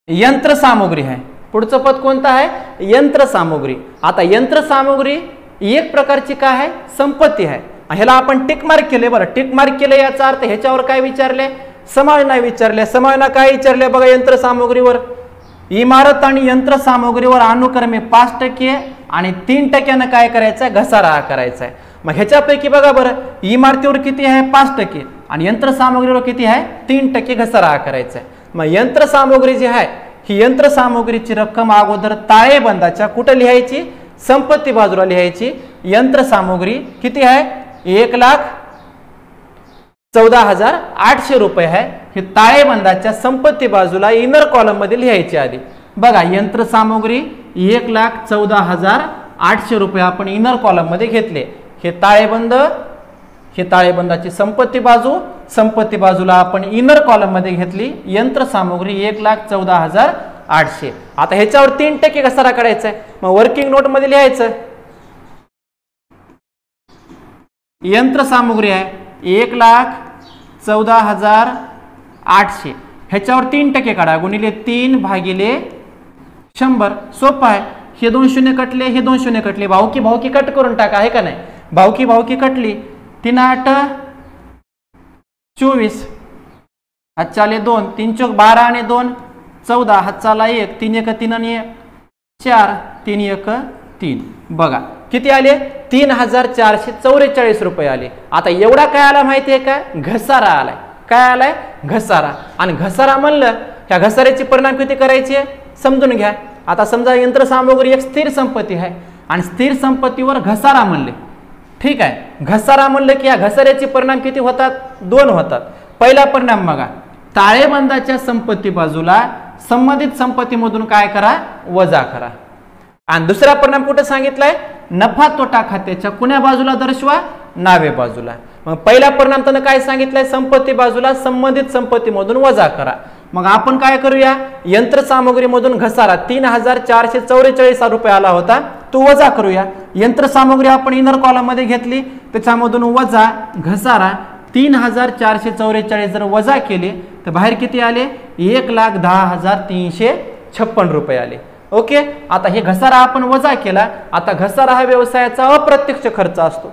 यंत्रसामुग्री आहे. पुढचं पद कोणतं आहे? यंत्रसामुग्री. आता यंत्रसामुग्री एक प्रकारची काय आहे? संपत्ती आहे. ह्याला आपण टिक मार्क केले. बरं, टिक मार्क केले याचा अर्थ ह्याच्यावर काय विचारले? समायोजना विचारले. समायोजना काय विचारले बघा? यंत्रसामुग्रीवर इमारत आणि यंत्रसामुग्रीवर अनुक्रमे 5% आणि 3% काय करायचं? घसारा करायचा आहे. मग ह्याच्यापैकी बघा बरं, इमारतीवर किती आहे? 5% आणि यंत्रसामुग्रीवर किती आहे? 3% घसारा करायचा आहे. मग यंत्रसामुग्री जी आहे ही यंत्रसामुग्रीची रक्कम अगोदर ताळेबंदाच्या कुठं लिहायची? संपत्ती बाजूला लिहायची. यंत्रसामुग्री किती आहे? 1,00,000 14,800 रुपये आहे. हे ताळेबंदाच्या संपत्ती बाजूला इनर कॉलम मध्ये लिहायचे आधी. बघा यंत्रसामुग्री 1,14,800 रुपये आपण इनर कॉलम मध्ये घेतले. हे ताळेबंदाची संपत्ती बाजूला आपण इनर कॉलम मध्ये घेतली यंत्रसामुग्री 1,14,800. आता ह्याच्यावर 3% घसारा काढायचा आहे. मग वर्किंग नोट मध्ये लिहायचं यंत्रसामुग्री आहे 1,14,800. ह्याच्यावर 3% काढा गुणिले 3/100. सोपं आहे. हे 2 शून्य कटले, हे 2 शून्य कटले, भाऊकी कट करून टाका आहे का नाही. भाऊकी कटली. 3 8 24, हातचा आले 2, 3 चौक 12 आणि 2 14, हातचा आला 1, 3 1 3 आणि 4, 3 1 3. बघा किती आले 3,444 रुपये आले. आता एवढा काय आला माहितीये का, घसारा आलाय. काय आलाय, घसारा. आणि घसारा म्हणलं ह्या घसाऱ्याचे परिणाम किती करायचे समजून घ्या. आता समजा यंत्रसामुग्री एक स्थिर संपत्ती आहे आणि स्थिर संपत्तीवर घसारा म्हणले. ठीक आहे, घसारा म्हणलं की या घसाऱ्याचे परिणाम किती होतात, 2 होतात. पहिला परिणाम बघा, ताळेबंदाच्या संपत्ती बाजूला संबंधित संपत्तीमधून काय करा, वजा करा. आणि दुसरा परिणाम कुठे सांगितलाय, नफा तोटा खात्याच्या कुण्या बाजूला दर्शवा, नावे बाजूला. मग पहिला परिणाम त्यानं काय सांगितलंय, संपत्ती बाजूला संबंधित संपत्तीमधून वजा करा. मग आपण काय करूया, यंत्रसामुग्रीमधून घसारा 3,444 रुपये आला होता, तो वजा करूया. यंत्रसामुग्री आपण इनर कॉलम मध्ये घेतली, त्याच्यामधून वजा घसारा 3,444 जर वजा केले तर बाहेर किती आले, 1,10,356 रुपये आले. ओके. आता हे घसारा आपण वजा केला. आता घसारा हा व्यवसायाचा अप्रत्यक्ष खर्च असतो.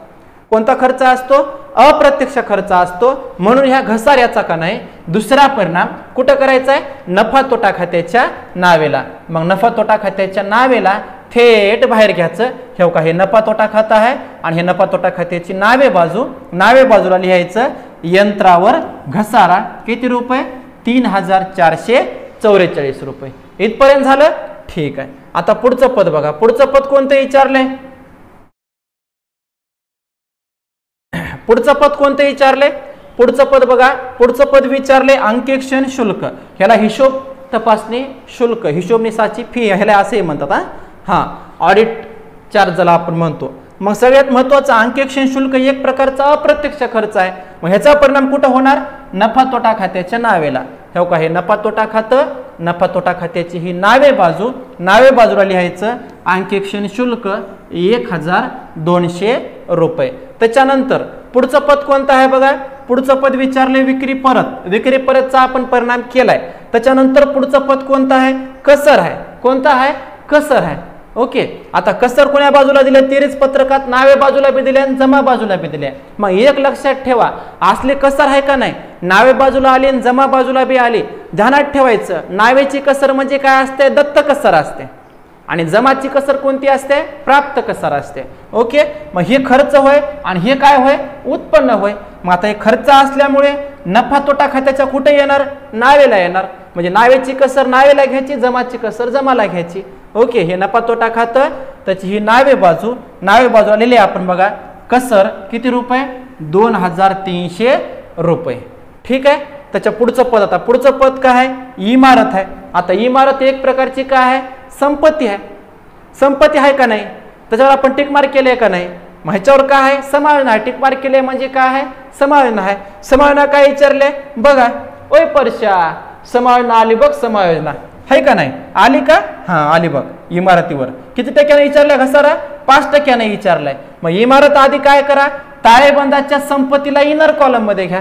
कोणता खर्च असतो, अप्रत्यक्ष खर्च असतो. म्हणून ह्या घसाऱ्याचा का नाही दुसरा परिणाम कुठं करायचा आहे, नफा तोटा खात्याच्या नावेला. मग नफा तोटा खात्याच्या नावेला थेट बाहेर घ्यायचं. हे का, हे नफा तोटा खाता आहे आणि हे नफा तोटा खात्याची नावे बाजूला लिहायचं यंत्रावर घसारा किती रुपये, 3,444 रुपये. इथपर्यंत झालं. ठीक आहे. आता पुढचं पद बघा. पुढचं पद कोणतं विचारलंय, पुढचं पद बघा. पुढचं पद विचारले अंकेक्षण शुल्क. ह्याला हिशोब तपासणी शुल्क, हिशोबनीसाची फी ह्याला असे म्हणतात. हा ऑडिट चार्ज ज्याला आपण म्हणतो. मग सगळ्यात महत्वाचं अंकेक्षण शुल्क एक प्रकारचा अप्रत्यक्ष खर्च आहे. मग ह्याचा परिणाम कुठं होणार, नफा तोटा खात्याच्या नावेला. हे का, हे नफा तोटा खातं, नफा तोटा खात्याची ही नावे बाजूला लिहायचं अंकेक्षण शुल्क 1,200 रुपये. त्याच्यानंतर पुढचं पद कोणतं आहे बघा. पुढचं पद विचारले विक्री परतचा आपण परिणाम केलाय. त्याच्यानंतर पुढचं पद कोणतं आहे, कसर आहे. कोणतं आहे, कसर आहे. ओके. आता कसर कोण्या बाजूला दिले, तिरीच पत्रकात नावे बाजूला बी दिले आणि जमा बाजूला बी दिले. मग एक लक्षात ठेवा, असले कसर आहे का नाही, नावे बाजूला आले आणि जमा बाजूला बी आले. ध्यानात ठेवायचं, नावेची कसर म्हणजे काय असते, दत्त कसर असते. आणि जमाची कसर कोणती असते, प्राप्त कसर असते. ओके. मग हे खर्च होय आणि हे काय होय, उत्पन्न होय. मग आता हे खर्च असल्यामुळे नफा तोटा खात्याच्या कुठे येणार, नावेला येणार. म्हणजे नावेची कसर नावेला घ्यायची, जमाची कसर जमाला घ्यायची. ओके. हे नफा तोटा खातं, त्याची ही नावे बाजू आलेली आपण बघा. कसर किती रुपये, 2,300 रुपये. ठीक आहे. त्याच्या पुढचं पद, आता पुढचं पद काय आहे, इमारत आहे. आता इमारत एक प्रकारची काय आहे, संपत्ती आहे. संपत्ती आहे का नाही, त्याच्यावर आपण टिक मार्क केले का नाही. मग ह्याच्यावर काय आहे, समायोजन आहे. टिक मार्क केले म्हणजे काय आहे, समायोजन आहे. समायोजना काय विचारले बघा. ओय परशा, समायोजना आली बघ, समायोजना आहे का नाही, आली का, हा आली बघ. इमारतीवर किती टक्क्याने विचारलाय घसारा, 5% विचारलाय. मग इमारत आधी काय करा, ताळेबंदाच्या संपत्तीला इनर कॉलम मध्ये घ्या.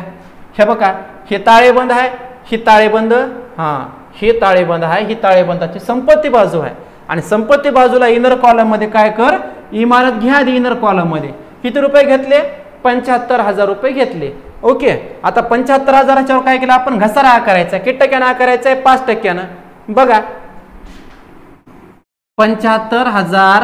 हे बघा, हे ताळेबंद आहे, ही ताळेबंद, हा हे ताळेबंद आहे, ही ताळेबंदाची संपत्ती बाजू आहे. आणि संपत्ती बाजूला इनर कॉलम मध्ये काय कर, इमारत घ्या आधी इनर कॉलम मध्ये. किती रुपये घेतले, 75,000 रुपये घेतले. ओके. आता 75,000च्यावर काय केलं आपण, घसारा करायचा. किती टक्क्यानं करायचा आहे, 5%. बघा 75,000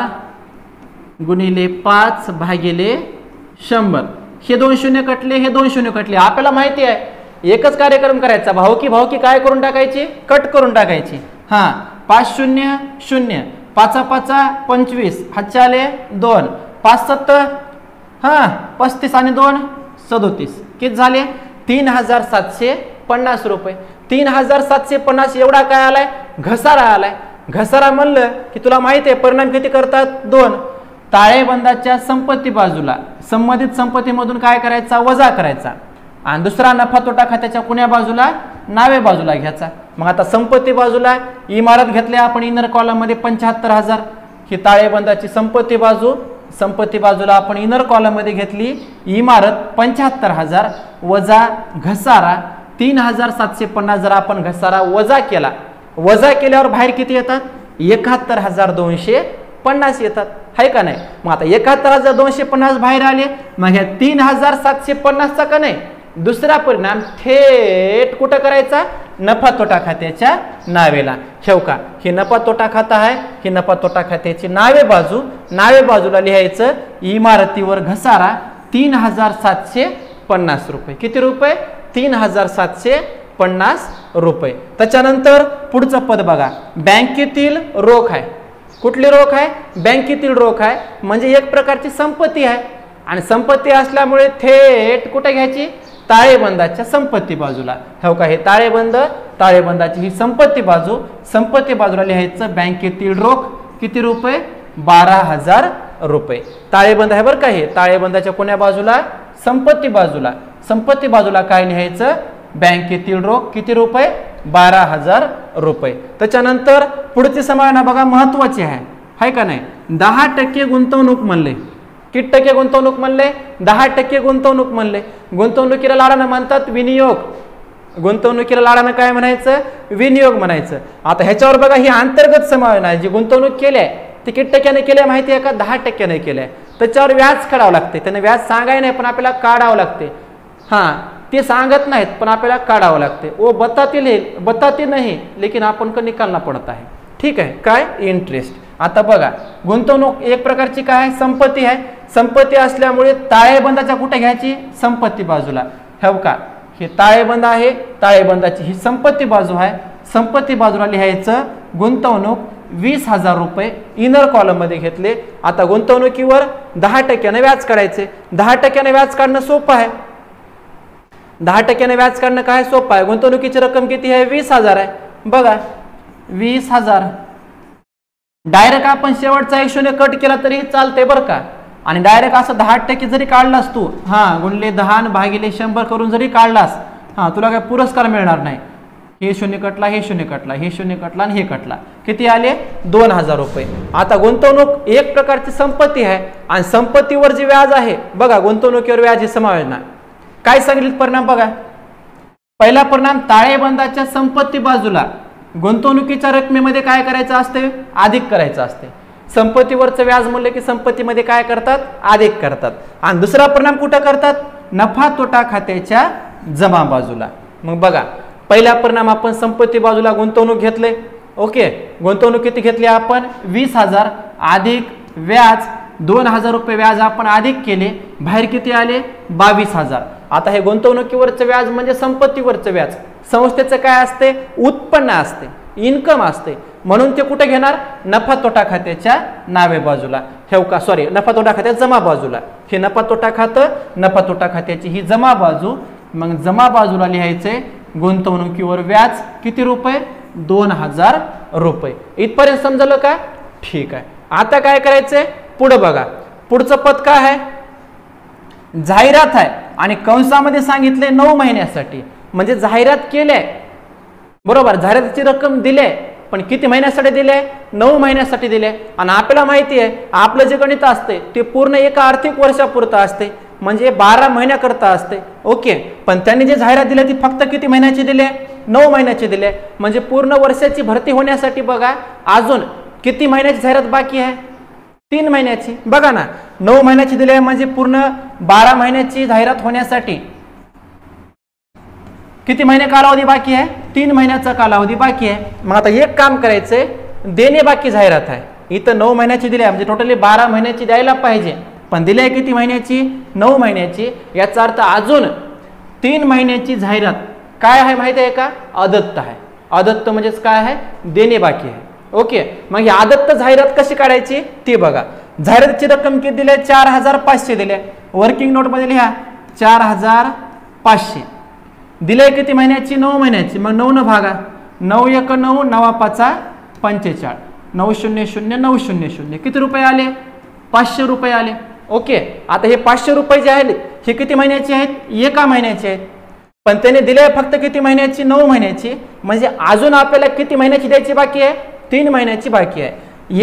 गुणिले 5/100. हे 2 शून्य कटले, हे 2 शून्य कटले. आपल्याला माहिती आहे एकच कार्यक्रम करायचा, भावकी काय करून टाकायची, कट करून टाकायची. हा 5 0 0, 5 5 25, हातचे आले 2, 5 7 हा 35 आणि 2 37. किती झाले, 3,750 रुपये. 3,750 एवढा काय आलाय? घसारा आलाय. घसारा म्हणलं की तुला माहिती आहे परिणाम किती करतात? 2. ताळेबंदाच्या संपत्ती बाजूला संबंधित संपत्तीमधून काय करायचा? वजा करायचा. आणि दुसरा नफा तोटा खात्याच्या कुण्या बाजूला? नावे बाजूला घ्यायचा. मग आता संपत्ती बाजूला इमारत घेतली आपण इनर कॉलम मध्ये 75,000 ही ताळेबंदाची संपत्ती बाजू. संपत्ती बाजूला आपण इनर कॉलम मध्ये घेतली इमारत 75,000 वजा घसारा 3,750. जर आपण घसारा वजा केला, वजा केल्यावर बाहेर किती येतात? 71,250 येतात, आहे का नाही? मग आता 71,250 बाहेर आले. मग ह्या 3,750चा का नाही दुसरा परिणाम थेट कुठं करायचा? नफा तोटा खात्याच्या नावेला. ठेव का ही नफा तोटा खाता आहे, ही नफा तोटा खात्याची नावे बाजू. नावे बाजूला लिहायचं इमारतीवर घसारा 3,750 रुपये. किती रुपये? 3,750 रुपये. त्याच्यानंतर पुढचं पद बघा, बँकेतील रोख आहे. कुठली रोख आहे? बँकेतील रोख आहे. म्हणजे एक प्रकारची संपत्ती आहे आणि संपत्ती असल्यामुळे थेट कुठे घ्यायची? ताळेबंदाच्या संपत्ती बाजूला. हो का हे ताळेबंद, ताळेबंदाची ही संपत्ती बाजू. संपत्ती बाजूला लिहायचं बँकेतील रोख किती रुपये? 12,000 रुपये. ताळेबंद आहे बरं का हे. ताळेबंदाच्या कोण्या बाजूला? संपत्ती बाजूला. संपत्ती बाजूला काय लिहायचं? बँकेतील रोख किती रुपये? 12,000 रुपये. त्याच्यानंतर पुढची समायोजन बघा महत्वाची आहे का नाही? 10% गुंतवणूक म्हणले. किती टक्के गुंतवणूक म्हणले? 10% गुंतवणूक म्हणले. गुंतवणुकीला लाडानं म्हणतात विनियोग. गुंतवणुकीला लाडानं काय म्हणायचं? विनियोग म्हणायचं. आता ह्याच्यावर बघा ही अंतर्गत समायोजन आहे. जी गुंतवणूक केली आहे ती किती टक्क्याने केली आहे माहिती आहे का? 10% केली आहे. त्याच्यावर व्याज काढावं लागते. त्याने व्याज सांगाय नाही पण आपल्याला काढावं लागते. हां ते सांगत नाहीत पण आपल्याला काढावं लागते. वो बताती नहीं लेकिन आपण को निकालना पडता है. ठीक आहे काय? इंटरेस्ट. आता बघा गुंतवणूक एक प्रकारची काय आहे? संपत्ती आहे. संपत्ती असल्यामुळे ताळेबंदाच्या कुठे घ्यायची? संपत्ती बाजूला. हो का हे ताळेबंद आहे. ताळेबंदाची ही संपत्ती बाजू आहे. संपत्ती बाजूला लिहायचं गुंतवणूक 20,000 रुपये इनर कॉलम मध्ये घेतले. आता गुंतवणुकीवर 10% व्याज काढायचे. 10% व्याज काढणं सोपं आहे. 10% व्याज काढणं काय सोपं आहे. गुंतवणुकीची रक्कम किती आहे? 20,000 आहे. बघा 20,000 डायरेक्ट आपण शेवटचा 1 शून्य कट केला तरी चालते बरं का. आणि डायरेक्ट असं 10% जरी काढलास तू गुणले 10 भागिले 100 करून जरी काढलास तुला काय पुरस्कार मिळणार नाही. हे शून्य कटला, हे शून्य कटला, हे शून्य कटला आणि हे कटला. किती आले? 2,000 रुपये. आता गुंतवणूक एक प्रकारची संपत्ती आहे आणि संपत्तीवर जे व्याज आहे बघा गुंतवणुकीवर व्याज हे समायोजन काय सांगितले परिणाम बघा. पहिला परिणाम ताळेबंदाच्या संपत्ती बाजूला गुंतवणुकीच्या रकमेमध्ये काय करायचं असते? अधिक करायचं असते. संपत्तीवरचं व्याज म्हणलं की संपत्तीमध्ये काय करतात? अधिक करतात. आणि दुसरा परिणाम कुठं करतात? नफा तोटा खात्याच्या जमा बाजूला. मग बघा पहिला परिणाम आपण संपत्ती बाजूला गुंतवणूक घेतले. ओके गुंतवणूक किती घेतली आपण? 20,000 अधिक व्याज 2,000 रुपये व्याज आपण अधिक केले. बाहेर किती आले? 22,000. आता हे गुंतवणुकीवरचं व्याज म्हणजे संपत्तीवरचं व्याज. संस्थेचं काय असते? उत्पन्न असते, इन्कम असते. म्हणून ते कुठे घेणार? नफा तोटा खात्याच्या नावे बाजूला. ठेव का सॉरी नफा तोटा खात्या जमा बाजूला. हे नफा तोटा खातं, नफा तोटा खात्याची ही जमा बाजू. मग जमा बाजूला लिहायचे गुंतवणुकीवर व्याज किती रुपये? 2,000 रुपये. इथपर्यंत समजलं का? ठीक आहे. आता काय करायचंय? पुढे बघा पुढचं पद काय आहे? जाहिरात आहे आणि कंसामध्ये सांगितले 9 महिन्यासाठी. म्हणजे जाहिरात केले बरोबर, जाहिरातीची रक्कम दिले पण किती महिन्यासाठी दिले? 9 महिन्यासाठी दिले. आणि आपल्याला माहिती आहे आपलं जे गणित असते ते पूर्ण एका आर्थिक वर्षापुरतं असते म्हणजे 12 महिन्याकरता असते. ओके पण त्यांनी जे जाहिरात दिली ती फक्त किती महिन्याची दिले? 9 महिन्याची दिले. म्हणजे पूर्ण वर्षाची भरती होण्यासाठी बघा अजून किती महिन्याची जाहिरात बाकी आहे? 3 महिन्याची. बघा ना 9 महिन्याची दिली म्हणजे पूर्ण 12 महिन्याची जाहिरात होण्यासाठी किती महिने कालावधी बाकी आहे? 3 महिन्याचा कालावधी बाकी आहे. मग आता एक काम करायचंय देणे बाकी जाहिरात आहे. इथं 9 महिन्याची दिली आहे म्हणजे टोटली 12 महिन्याची द्यायला पाहिजे पण दिली आहे किती महिन्याची? 9 महिन्याची. याचा अर्थ अजून 3 महिन्याची जाहिरात काय आहे माहिती आहे का? अदत्त आहे. अदत्त म्हणजेच काय आहे? देणे बाकी आहे. ओके मग ही अदत्त जाहिरात कशी काढायची ती बघा. जाहिरातीची रक्कम किती दिली? 4,500 दिली. वर्किंग नोट मध्ये लिहा 4,500. दिले किती महिन्याची? 9 महिन्याची. मग 9 न भागा, 9 1 9, 9 5 45, 9 0 0 9 0 0. किती रुपये आले? 500 रुपये आले. ओके. आता हे 500 रुपये जे आहेत हे किती महिन्याचे आहेत? एका महिन्याचे आहेत. पण त्याने दिले फक्त किती महिन्याची? 9 महिन्याची. म्हणजे अजून आपल्याला किती महिन्याची द्यायची बाकी आहे? 3 महिन्याची बाकी आहे.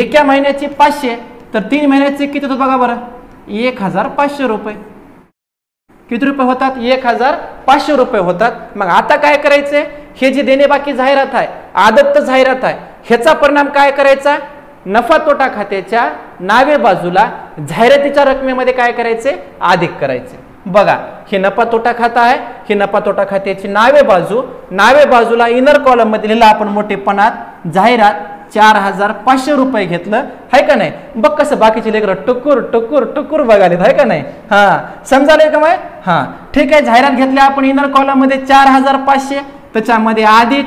एका महिन्याची 500, तर 3 महिन्याचे किती होतात बघा बरं? 1500 रुपये. किती रुपये होतात? 1500 रुपये होतात. मग आता काय करायचंय? हे जे देणे बाकी जाहिरात आहे, आदत्त जाहिरात आहे, ह्याचा परिणाम काय करायचा? नफा तोटा खात्याच्या नावे बाजूला जाहिरातीच्या रकमेमध्ये काय करायचे? अधिक करायचे. बघा, हे नफा तोटा खाता आहे. ही नफा तोटा खात्याची नावे बाजूला इनर कॉलम मध्ये लिहिलं आपण मोठेपणात जाहिरात 4500 रुपये घेतलं, आहे का नाही? बघ कसं बाकीचे लेकर टुकुर टुकुर टुकुर बघालेत, आहे का नाही? हा, समजाले का माय? हा, ठीक आहे. जाहिरात घेतली आपण इनर कॉलम मध्ये 4500, त्याच्यामध्ये अधिक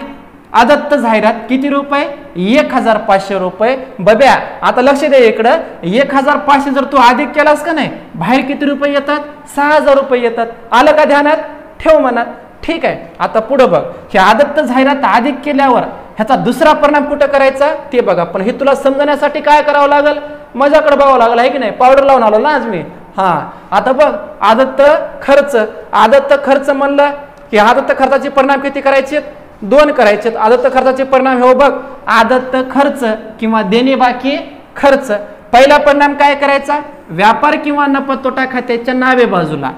आदत्त जाहिरात किती रुपये? 1500 रुपये. बब्या आता लक्ष दे इकडं, 1500 जर तू अधिक केलास का नाही, बाहेर किती रुपये येतात? 6000 रुपये येतात. आलं का ध्यानात? ठेव मनात. ठीक आहे. आता पुढे बघ, ही आदत्त जाहिरात अधिक केल्यावर ह्याचा दुसरा परिणाम कुठं करायचा ते बघा. पण हे तुला समजण्यासाठी काय करावं लागेल? माझ्याकडे बघावं लागेल, आहे की नाही? पावडर लावून आलो ना आज मी. हा, आता बघ, आदत्त खर्च म्हणलं की आदत्त खर्चाचे परिणाम किती करायचे? 2 करायचे. आदत्त खर्चाचे परिणाम हे बघ, आदत्त खर्च किंवा देणे बाकी खर्च. पहिला परिणाम काय करायचा? व्यापार किंवा नफा तोटा खात्याच्या नावे बाजूला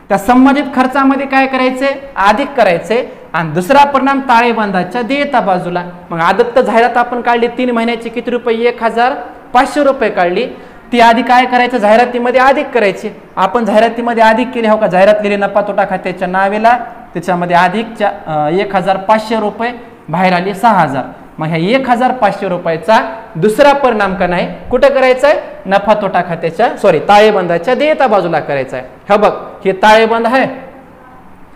त्या संबंधित खर्चामध्ये काय करायचे? अधिक करायचे. आणि दुसरा परिणाम ताळेबंदाच्या देयता बाजूला. मग आदत्त जाहिरात आपण काढली 3 महिन्याची, किती रुपये? 1500 रुपये काढली. ती आधी काय करायचं? जाहिरातीमध्ये अधिक करायची. आपण जाहिरातीमध्ये अधिक केली, हो का? जाहिरात लिहिली नफा तोटा खात्याच्या नावेला, त्याच्यामध्ये अधिकच्या 1500 रुपये, बाहेर आली 6000. मग ह्या 1500 रुपयाचा दुसरा परिणाम का नाही कुठं करायचा आहे? नफा तोटा खात्याच्या ताळेबंदाच्या देयता बाजूला करायचा आहे. हे बघ, हे ताळेबंद आहे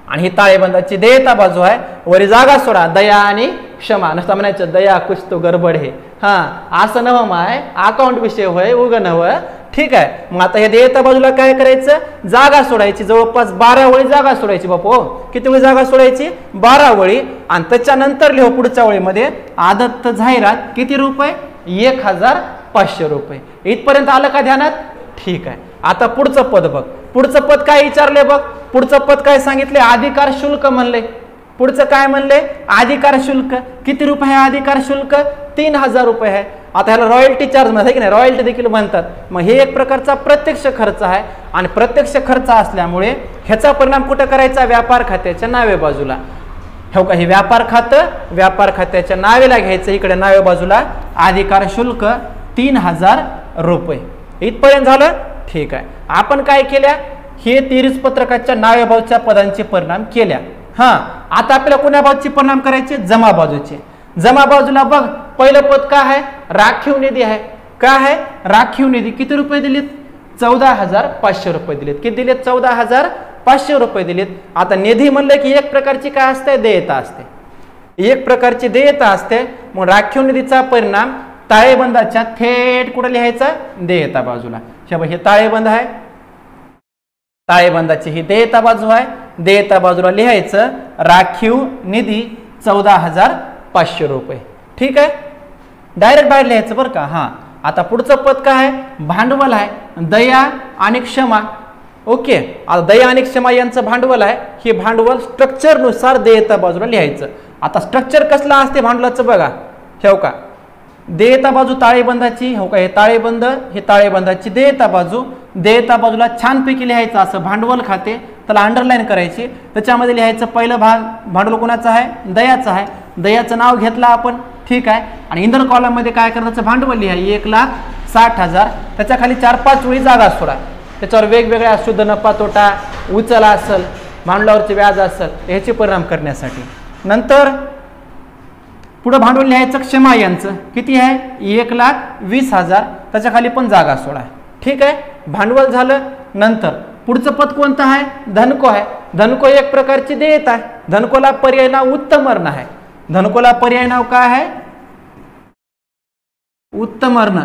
आणि ही ताळेबंदाची देयता बाजू आहे. वरी जागा सोडा, दया आणि क्षमा. नसता म्हणायचं दया कुछ तो गडबड है. हा, असं नवं माय, अकाउंट विषय होय, उग नवं. ठीक आहे. मग आता हे देयता बाजूला काय करायचं? जागा सोडायची. जवळपास 12 वळी जागा सोडायची बापू. किती वळी जागा सोडायची? 12 वळी. आणि त्याच्यानंतर लिहो पुढच्या वळीमध्ये आदत्त जाहिरात किती रुपये? 1500 रुपये. इथपर्यंत आलं का ध्यानात? ठीक आहे. आता पुढचं पद बघ. पुढचं पद काय विचारले बघ? पुढचं पद काय सांगितले? अधिकार शुल्क म्हणले. पुढचं काय म्हणले? अधिकार शुल्क. किती रुपये आहे अधिकार शुल्क? 3000 रुपये आहे. आता ह्याला रॉयल्टी चार्ज म्हणतात की नाही? रॉयल्टी देखील म्हणतात. मग हे एक प्रकारचा प्रत्यक्ष खर्च आहे आणि प्रत्यक्ष खर्च असल्यामुळे ह्याचा परिणाम कुठं करायचा? व्यापार खात्याच्या नावे बाजूला. हो का? हे व्यापार खात्याच्या नावेला घ्यायचं. इकडे नावे बाजूला अधिकार शुल्क 3000 रुपये. इथपर्यंत झालं? ठीक आहे. आपण काय केल्या? हे 30 पत्रकाच्या नावे बाजूच्या पदांचे परिणाम केल्या. हा, आता आपल्याला कोण्या बाजूचे परिणाम करायचे? जमा बाजूचे. जमा बाजूला बघ, पहिलं पद काय आहे? राखीव निधी आहे. काय आहे? राखीव निधी. किती रुपये दिलेत? 14500 रुपये दिलेत. किती दिलेत? 14500 रुपये दिलेत. आता निधी म्हणलं की एक प्रकारची काय असते? देयता असते. एक प्रकारची देयता असते. मग राखीव निधीचा परिणाम ताळेबंदाच्या थेट कुठे लिहायचा? देयता बाजूला. हे ताळेबंद आहे, ताळेबंदाची ही देयता बाजू आहे. देयता बाजूला लिहायचं राखीव निधी 14500 रुपये. ठीक आहे. डायरेक्ट बाहेर लिहायचं बरं का. हा, आता पुढचं पद काय आहे? भांडवल आहे. दया आणि क्षमा. ओके. आता दया आणि क्षमा यांचं भांडवल आहे. हे भांडवल स्ट्रक्चर नुसार देयता बाजूला लिहायचं. आता स्ट्रक्चर कसलं असते भांडवलाचं बघा. ठेव का? देयता बाजू ताळेबंदाची. हो का? हे ताळेबंद, हे ताळेबंदाची देयता बाजू. देयता बाजूला छानपैकी लिहायचं असं भांडवल खाते, त्याला अंडरलाईन करायची. त्याच्यामध्ये लिहायचं पहिलं भांडवल कोणाचं आहे? दयाचं आहे. दयाचं नाव घेतलं आपण. ठीक आहे. आणि इंदर कॉलम मध्ये काय करायचं? भांडवल लिहा 1,60,000. त्याच्या खाली 4-5 वेळी जागा सोडा. त्याच्यावर वेगवेगळ्या शुद्ध नफा तोटा, उचल असेल, भांडवलावरचे व्याज असेल, ह्याचे परिणाम करण्यासाठी. नंतर पुढे भांडवल लिहायचं क्षमा यांचं. किती आहे? 1,20,000. त्याच्या खाली पण जागा सोडा. ठीक आहे. भांडवल झालं. नंतर पुढचं पद कोणतं आहे? धनको आहे. धनको एक प्रकारची देयता आहे. धनकोला पर्याय नाव उत्तमर्ण आहे. धनकोला पर्याय नाव काय आहे? उत्तमर्ण.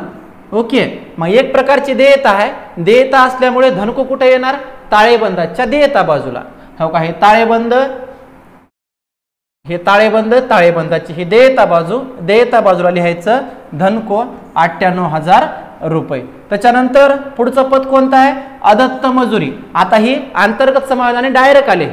ओके. मग एक प्रकारची देयता आहे. देयता असल्यामुळे धनको कुठे येणार? ताळेबंदाच्या देयता बाजूला. हो का? हे ताळेबंद हे ताळेबंद, ताळेबंदाची ही देयता बाजू, देयता बाजूला लिहायचं धनको 98,000 रुपये. त्याच्यानंतर पुढचं पद कोणतं आहे? अदत्त मजुरी. आता ही अंतर्गत समायोजनाने डायरेक्ट आले.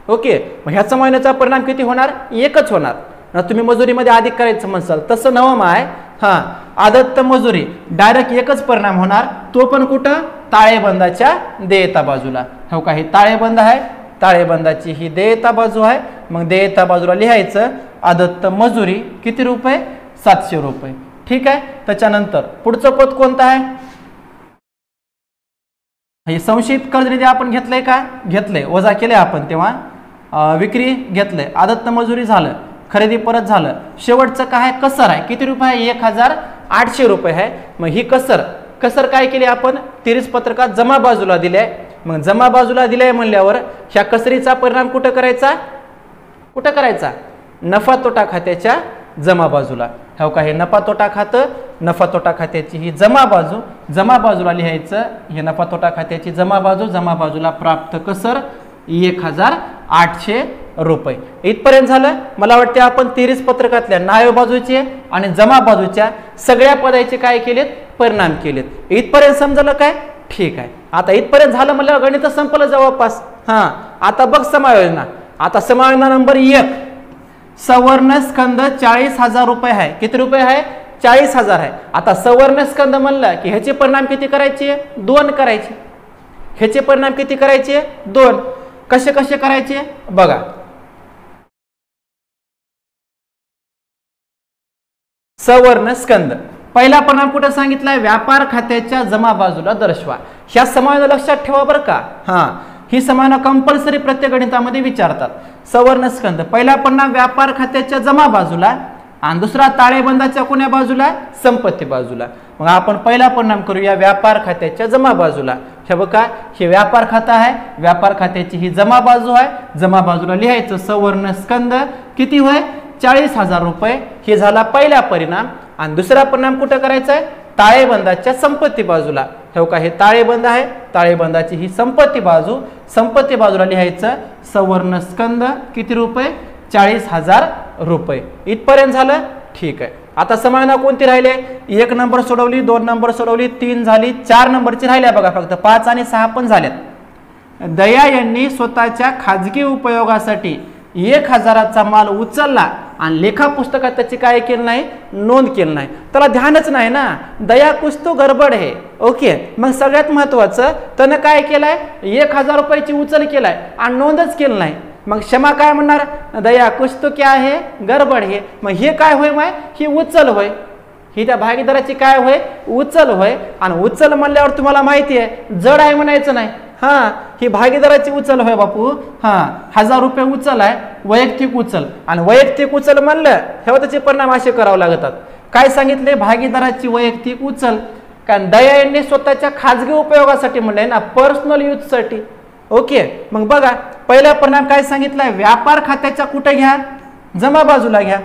ओके, मग ह्या समायोजनाचा परिणाम किती होणार? एकच होणार. तुम्ही मजुरीमध्ये अधिक करायचं म्हणसाल तसं नवम आहे. हा, अदत्त मजुरी डायरेक्ट एकच परिणाम होणार, तो पण कुठं? ताळेबंदाच्या देयता बाजूला. हो का, हे ताळेबंद आहे, ताळेबंदाची ही देयता बाजू आहे. मग देयता बाजूला लिहायचं अदत्त मजुरी किती रुपये? 700 रुपये. ठीक आहे. त्याच्यानंतर पुढचं पद कोणतं आहे? हे संशयित कर्ज निधी आपण घेतलंय का? घेतलंय, वजा केले आपण तेव्हा. विक्री घेतलंय, अदत्त मजुरी झालं, खरेदी परत झालं. शेवटचं काय आहे? कसर आहे. किती रुपये आहे? 1800 रुपये आहे. मग ही कसर काय केली आपण? 30 पत्रकात जमा बाजूला दिले. मग जमा बाजूला दिले म्हणल्यावर ह्या कसरीचा परिणाम कुठं करायचा? कुठं करायचा? नफा तोटा खात्याच्या जमा बाजूला. हो का, हे नफा तोटा खातं, नफा तोटा खात्याची ही जमा बाजू, जमा बाजूला लिहायचं हे नफा तोटा खात्याची जमा बाजू, जमा बाजूला प्राप्त कसर 1800 रुपये. इथपर्यंत झालं. मला वाटते आपण 30 पत्रकातल्या नावे बाजूचे आणि जमा बाजूच्या सगळ्या पदाचे काय केलेत? परिणाम केलेत. इथपर्यंत समजलं काय? ठीक आहे. आता इथपर्यंत झालं म्हणल्यावर गणित संपलं जवळपास. हा, आता बघ समायोजना. आता समायोजना नंबर 1, सवर्ण स्कंद 40,000 रुपये आहे. किती रुपये आहे? 40,000 आहे. आता सवर्ण स्कंद म्हणलं की ह्याचे परिणाम किती करायचे? 2 करायचे. ह्याचे परिणाम किती करायचे? 2. कसे कसे करायचे बघा. सवर्ण स्कंद पहिला परिणाम कुठे सांगितलाय? व्यापार खात्याच्या जमा बाजूला दर्शवा. ह्या समायोजना लक्षात ठेवा बरं का. हा, ही समायोजना कंपल्सरी प्रत्येक गणितामध्ये विचारतात. सवर्ण स्कंद पहिला परिणाम व्यापार खात्याच्या जमा बाजूला आणि दुसरा ताळेबंदाच्या कोण्या बाजूला? संपत्ती बाजूला. मग आपण पहिला परिणाम करूया व्यापार खात्याच्या जमा बाजूला. हे बघा, हे व्यापार खातं आहे, व्यापार खात्याची ही जमा बाजू आहे. जमा बाजूला लिहायचं सवर्ण स्कंद किती होय? 40,000 रुपये. हे झाला पहिला परिणाम. आणि दुसरा परिणाम कुठं करायचा आहे? ताळेबंदाच्या संपत्ती बाजूला. हो का, हे ताळेबंद आहे, ताळेबंदाची ही संपत्ती बाजू, संपत्ती बाजूला लिहायचं सवर्ण स्कंद किती रुपये? 40,000 रुपये. इथपर्यंत झालं. ठीक आहे. आता समायोजना कोणती राहिले? 1 नंबर सोडवली, 2 नंबर सोडवली, 3 झाली, 4 नंबरची राहिल्या बघा फक्त. 5 आणि 6 पण झाल्यात. दया यांनी स्वतःच्या खाजगी उपयोगासाठी 1,000चा माल उचलला आणि लेखा पुस्तकात त्याची काय केलं नाही? नोंद केली नाही. त्याला ध्यानच नाही ना. दया कुछ तो गडबड आहे. ओके, मग सगळ्यात महत्वाचं त्यानं काय केलंय? 1,000 रुपयाची उचल केलाय आणि नोंदच केली नाही. मग क्षमा काय म्हणणार? दया कुछ तो क्या आहे? गडबड आहे. मग हे काय होय? माय ही उचल होय. ही त्या भागीदाराची काय होय? उचल होय. आणि उचल म्हणल्यावर तुम्हाला माहिती आहे जड आहे म्हणायचं नाही. हा, ही भागीदाराची उचल होय बापू. हा, 1,000 रुपये उचल आहे, वैयक्तिक उचल. आणि वैयक्तिक उचल म्हणलं तेव्हा त्याचे परिणाम असे करावे लागतात. काय सांगितले? भागीदाराची वैयक्तिक उचल. कारण दया यांनी स्वतःच्या खाजगी उपयोगासाठी म्हणलंय ना, पर्सनल यूजसाठी. ओके, मग बघा पहिला परिणाम काय सांगितलाय? व्यापार खात्याच्या कुठे घ्या? जमा बाजूला घ्या.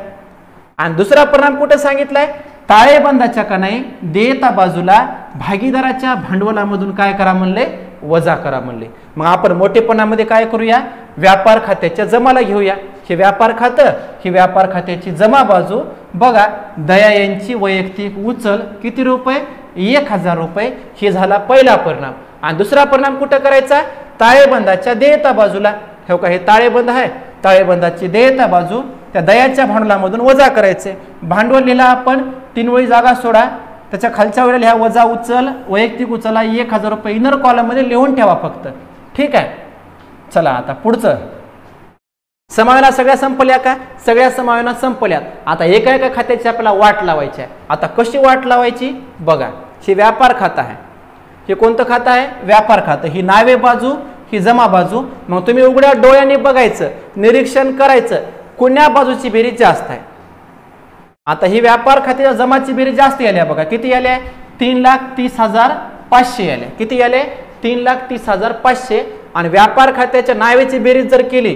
आणि दुसरा परिणाम कुठे सांगितलाय? ताळेबंदाच्या का नाही? देयता बाजूला भागीदाराच्या भांडवलामधून काय करा म्हणले? वजा करा म्हणले. मग आपण मोठेपणामध्ये काय करूया? व्यापार खात्याच्या जमाला घेऊया. हे व्यापार खातं, ही व्यापार खात्याची जमा बाजू. बघा, दया यांची वैयक्तिक उचल किती रुपये? 1,000 रुपये. हे झाला पहिला परिणाम. आणि दुसरा परिणाम कुठं करायचा? ताळेबंदाच्या देयता बाजूला. हो का, हे ताळेबंद आहे, ताळेबंदाची देयता बाजू त्या दयाच्या भांडवलामधून वजा करायचे. भांडवल लिहिला आपण, 3 वेळी जागा सोडा, त्याच्या खालच्या वेळेला ह्या वजा उचल, वैयक्तिक उचला 1,000 रुपये इनर कॉलम मध्ये लिहून ठेवा फक्त. ठीक आहे. चला आता पुढचं. समायोजना सगळ्या संपल्या का? सगळ्या समायोजना संपल्यात. आता एका एका खात्याची आपल्याला वाट लावायची आहे. आता कशी वाट लावायची बघा. ही व्यापार खातं आहे. हे कोणतं खातं आहे? व्यापार खातं. ही नावे बाजू, ही जमा बाजू. मग तुम्ही उघड्या डोळ्यांनी बघायचं, निरीक्षण करायचं कोण्या बाजूची बेरीज जास्त आहे. आता ही व्यापार खात्याच्या जमाची बेरीज जास्त आली बघा. किती आली? 3,30,500 आले. किती आले? 3,30,500. आणि व्यापार खात्याच्या नावेची बेरीज जर केली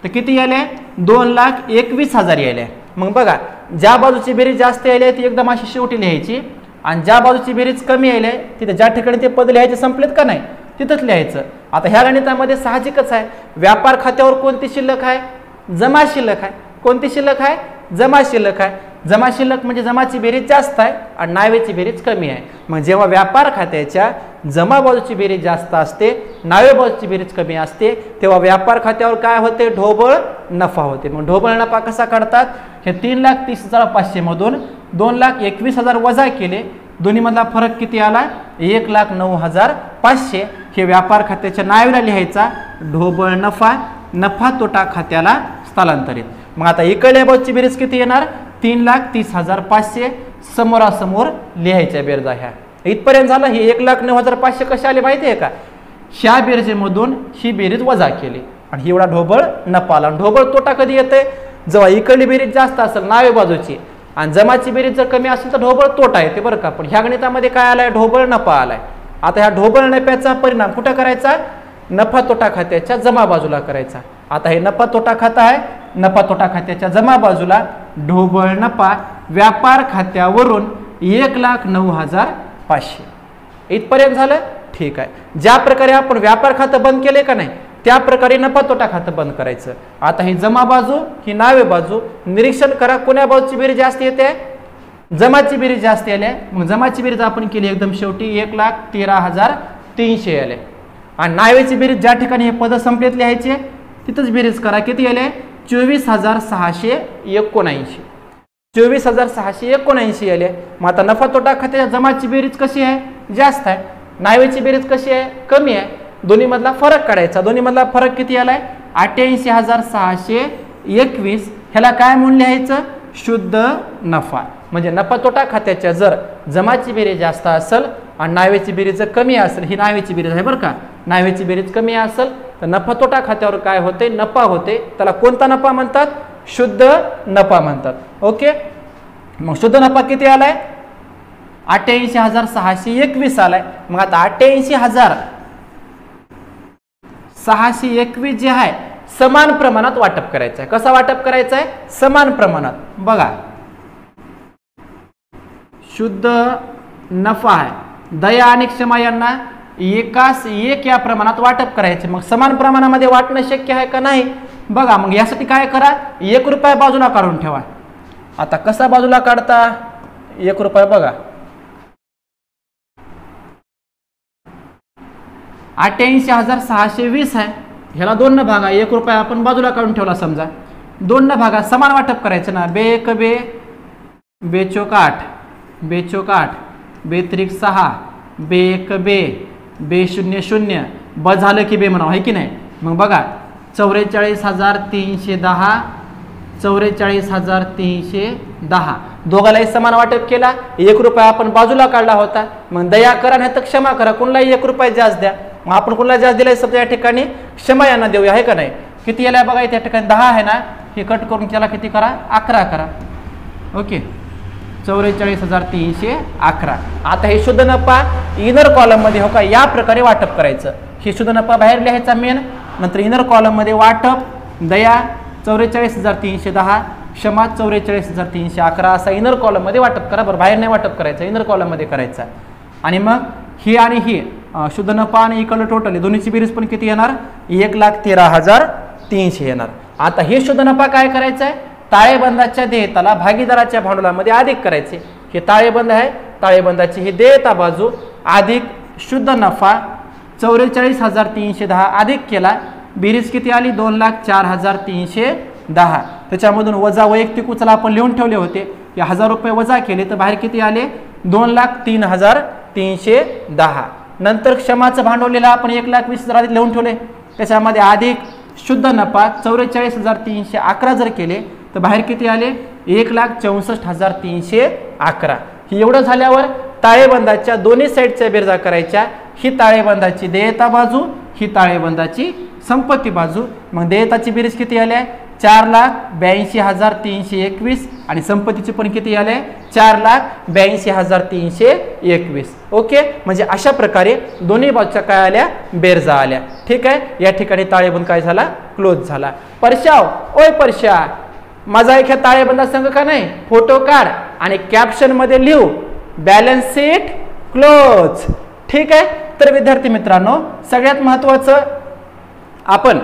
तर किती आले? 2,21,000 आले. मग बघा, ज्या बाजूची बेरीज जास्त आली ती एकदम अशी शेवटी लिहायची आणि ज्या बाजूची बेरीज कमी आली तिथे ज्या ठिकाणी ते पद लिहायचे संपलेत का नाही तिथंच लिहायचं. आता ह्या गणितामध्ये साहजिकच आहे, व्यापार खात्यावर कोणती शिल्लक आहे? जमा शिल्लक आहे. कोणती शिल्लक आहे? जमा शिल्लक आहे. जमा शिल्लक म्हणजे जमाची बेरीज जास्त आहे आणि नावेची बेरीज कमी आहे. मग जेव्हा व्यापार खात्याच्या जमा बाजूची बेरीज जास्त असते, नावे बाजूची बेरीज कमी असते, तेव्हा व्यापार खात्यावर काय होते? ढोबळ नफा होते. मग ढोबळ नफा कसा काढतात? हे 3,30,500 मधून 2,21,000 वजा केले, दोन्ही मधला फरक किती आला? 1,09,500. हे व्यापार खात्याच्या नावेला लिहायचा ढोबळ नफा, नफा तोटा खात्याला स्थलांतरित. मग आता इकडल्या बाजूची बेरीज किती येणार? 3,30,500 समोरासमोर लिहायच्या बेरजा ह्या. इथपर्यंत झालं. ही 1,09,500 कशा आले माहिती आहे का? ह्या बेरजेमधून ही बेरीज वजा केली आणि ही एवढा ढोबळ नफा आला. ढोबळ तोटा कधी येते? जेव्हा इकडली बेरीज जास्त असेल नावे बाजूची आणि जमाची बेरीज जर कमी असेल तर ढोबळ तोटा येते बरं का. पण ह्या गणितामध्ये काय आलाय? ढोबळ नफा आलाय. आता ह्या ढोबळ नफ्याचा परिणाम कुठं करायचा? नफा तोटा खात्याच्या जमा बाजूला करायचा. आता हे नफा तोटा खातं आहे. नफा तोटा खात्याच्या जमा बाजूला ढोबळ नफा व्यापार खात्यावरून 1,09,500. इथपर्यंत झालं. ठीक आहे. ज्या प्रकारे आपण व्यापार खातं बंद केले का नाही त्या प्रकारे नफा तोटा खातं बंद करायचं. आता ही जमा बाजू ही नावे बाजू. निरीक्षण करा कोण्या बाजूची बेरीज जास्त येते? जमाची बेरीज जास्त आली. मग जमाची बेरीज आपण केली एकदम शेवटी 1,13,300 आले आणि नावेची बेरीज ज्या ठिकाणी हे पद संपलेत लिहायचे तिथंच बेरीज करा. किती आले? 24,679. 24,679 आले. मग आता नफा तोटा खात्याच्या जमाची बेरीज कशी आहे? जास्त आहे. नावेची बेरीज कशी आहे? कमी आहे. दोन्ही मधला फरक काढायचा. दोन्ही मधला फरक किती आलाय? 88,621. ह्याला काय म्हणून लिहायचं? शुद्ध नफा. म्हणजे नफा तोटा खात्याच्या जर जमाची बेरीज जास्त असेल आणि नावेची बेरीज जर कमी असेल, ही नावेची बेरीज आहे बरं का, नावेची बेरीज कमी असेल तर नफा तोटा खात्यावर काय होते? नफा होते. त्याला कोणता नफा म्हणतात? शुद्ध नफा म्हणतात. ओके. मग शुद्ध नफा किती आलाय? 88,621 आलाय. मग आता 88,621 जे आहे समान प्रमाणात वाटप करायचं आहे. कसा वाटप करायचा आहे? समान प्रमाणात. बघा शुद्ध नफा आहे. दया आणि क्षमा यांना एकास एक या प्रमाणात वाटप करायचे. मग समान प्रमाणामध्ये वाटणं शक्य आहे का? नाही. बघा मग यासाठी काय करा? 1 रुपया बाजूला काढून ठेवा. आता कसा बाजूला काढता? 1 रुपया बघा 88,620 आहे. ह्याला 2 न भागा. 1 रुपया आपण बाजूला काढून ठेवला समजा. 2 न भागा समान वाटप करायचं ना. बे एक बे, बे चौक 8, बे चौक 8, बे त्रिक 6, बे एक बे, बे 0 0, ब झालं की बे म्हणावं आहे की नाही. मग बघा 44,310, 44,310 दोघालाही समान वाटप केला. 1 रुपया आपण बाजूला काढला होता. मग दया करा नाही तर क्षमा करा, कोणालाही 1 रुपया जास्त द्या. मग आपण कोणाला जास्त दिलाय? समजा या ठिकाणी क्षमा यांना देऊया आहे का नाही. किती याला बघा त्या ठिकाणी 10 आहे ना, हे कट करून त्याला किती करा? 11 करा. ओके 44,311. आता हे शुद्ध नफा इनर कॉलम मध्ये हो का या प्रकारे वाटप करायचं. हे शुद्ध नफा बाहेर लिहायचा मेन, नंतर इनर कॉलम मध्ये वाटप दया 44,310, क्षमा 44,311 असा इनर कॉलम मध्ये वाटप करा. बरं बाहेर नाही वाटप करायचं, इनर कॉलम मध्ये करायचा. आणि मग ही आणि ही शुद्ध नफा आणि इकडलं टोटल दोन्हीची बेरीज पण किती येणार? 1,13,300 येणार. आता हे शुद्ध नफा काय करायचं आहे? ताळेबंदाच्या देयताला भागीदाराच्या भांडवलामध्ये अधिक करायचे. हे ताळेबंद आहे. ताळेबंदाची ही देयता बाजू अधिक शुद्ध नफा 44,310 अधिक केला. बेरीज किती आली? 2,04,310. त्याच्यामधून वजा वैयक्तिक उचल आपण लिहून ठेवले होते. हे 1,000 रुपये वजा केले तर बाहेर किती आले? 2,03,310. नंतर क्षमाचं भांडवलेला आपण 1,20,000 आधी लिहून ठेवले. त्याच्यामध्ये अधिक शुद्ध नफा 44,311 जर केले तर बाहेर किती आले? 1,64,311. ही एवढं झाल्यावर ताळेबंदाच्या दोन्ही साईडच्या बेरजा करायच्या. ही ताळेबंदाची देयता बाजू, ही ताळेबंदाची संपत्ती बाजू. मग देयताची बेरीज किती आली? 4,82,321 आणि संपत्तीची पण किती आले? 4,82,321. ओके. म्हणजे अशा प्रकारे दोन्ही बाजूच्या काय आल्या? बेरजा आल्या. ठीक आहे. या ठिकाणी ताळेबंद काय झाला? क्लोज झाला. परशाव ओय परशा माझा एक ताळेबंदा संघ का नाही फोटो काढ आणि कॅप्शन मध्ये लिहू बॅलन्स शीट क्लोज. ठीक आहे. तर विद्यार्थी मित्रांनो सगळ्यात महत्वाचं आपण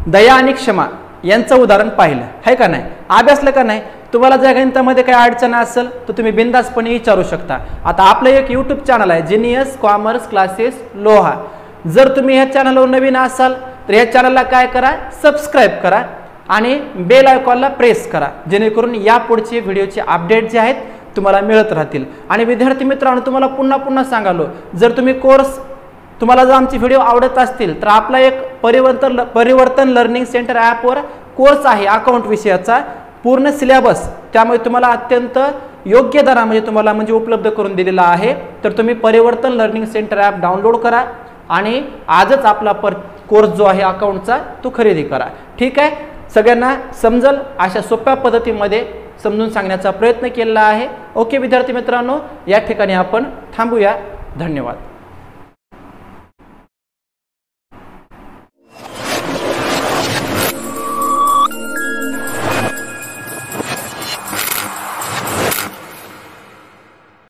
दया आणि क्षमा यांचं उदाहरण पाहिलं आहे का नाही, अभ्यासलं का नाही. तुम्हाला जर गणितामध्ये काही अडचण असेल तर तुम्ही बिंदासपणे विचारू शकता. आता आपलं एक यूट्यूब चॅनल आहे जेनियस कॉमर्स क्लासेस लोहा. जर तुम्ही ह्या चॅनलवर नवीन असाल तर ह्या चॅनलला काय करा, सबस्क्राईब करा आणि बेल आयकॉनला प्रेस करा, जेणेकरून या पुढचे व्हिडिओचे अपडेट जे आहेत तुम्हाला मिळत राहतील. आणि विद्यार्थी मित्रांनो, तुम्हाला पुन्हा पुन्हा सांगालो, जर तुम्ही तुम्हाला जर आमचे व्हिडिओ आवडत असतील तर आपला एक परिवर्तन लर्निंग सेंटर ॲपवर कोर्स आहे अकाउंट विषयाचा पूर्ण सिलेबस, त्यामुळे तुम्हाला अत्यंत योग्य दरामध्ये तुम्हाला उपलब्ध करून दिलेला आहे. तर तुम्ही परिवर्तन लर्निंग सेंटर ॲप डाउनलोड करा आणि आजच आपला कोर्स जो आहे अकाउंटचा तो खरेदी करा. ठीक आहे, सगळ्यांना समजल अशा सोप्या पद्धतीमध्ये समजून सांगण्याचा प्रयत्न केला आहे. ओके विद्यार्थी मित्रांनो, या ठिकाणी आपण थांबूया. धन्यवाद.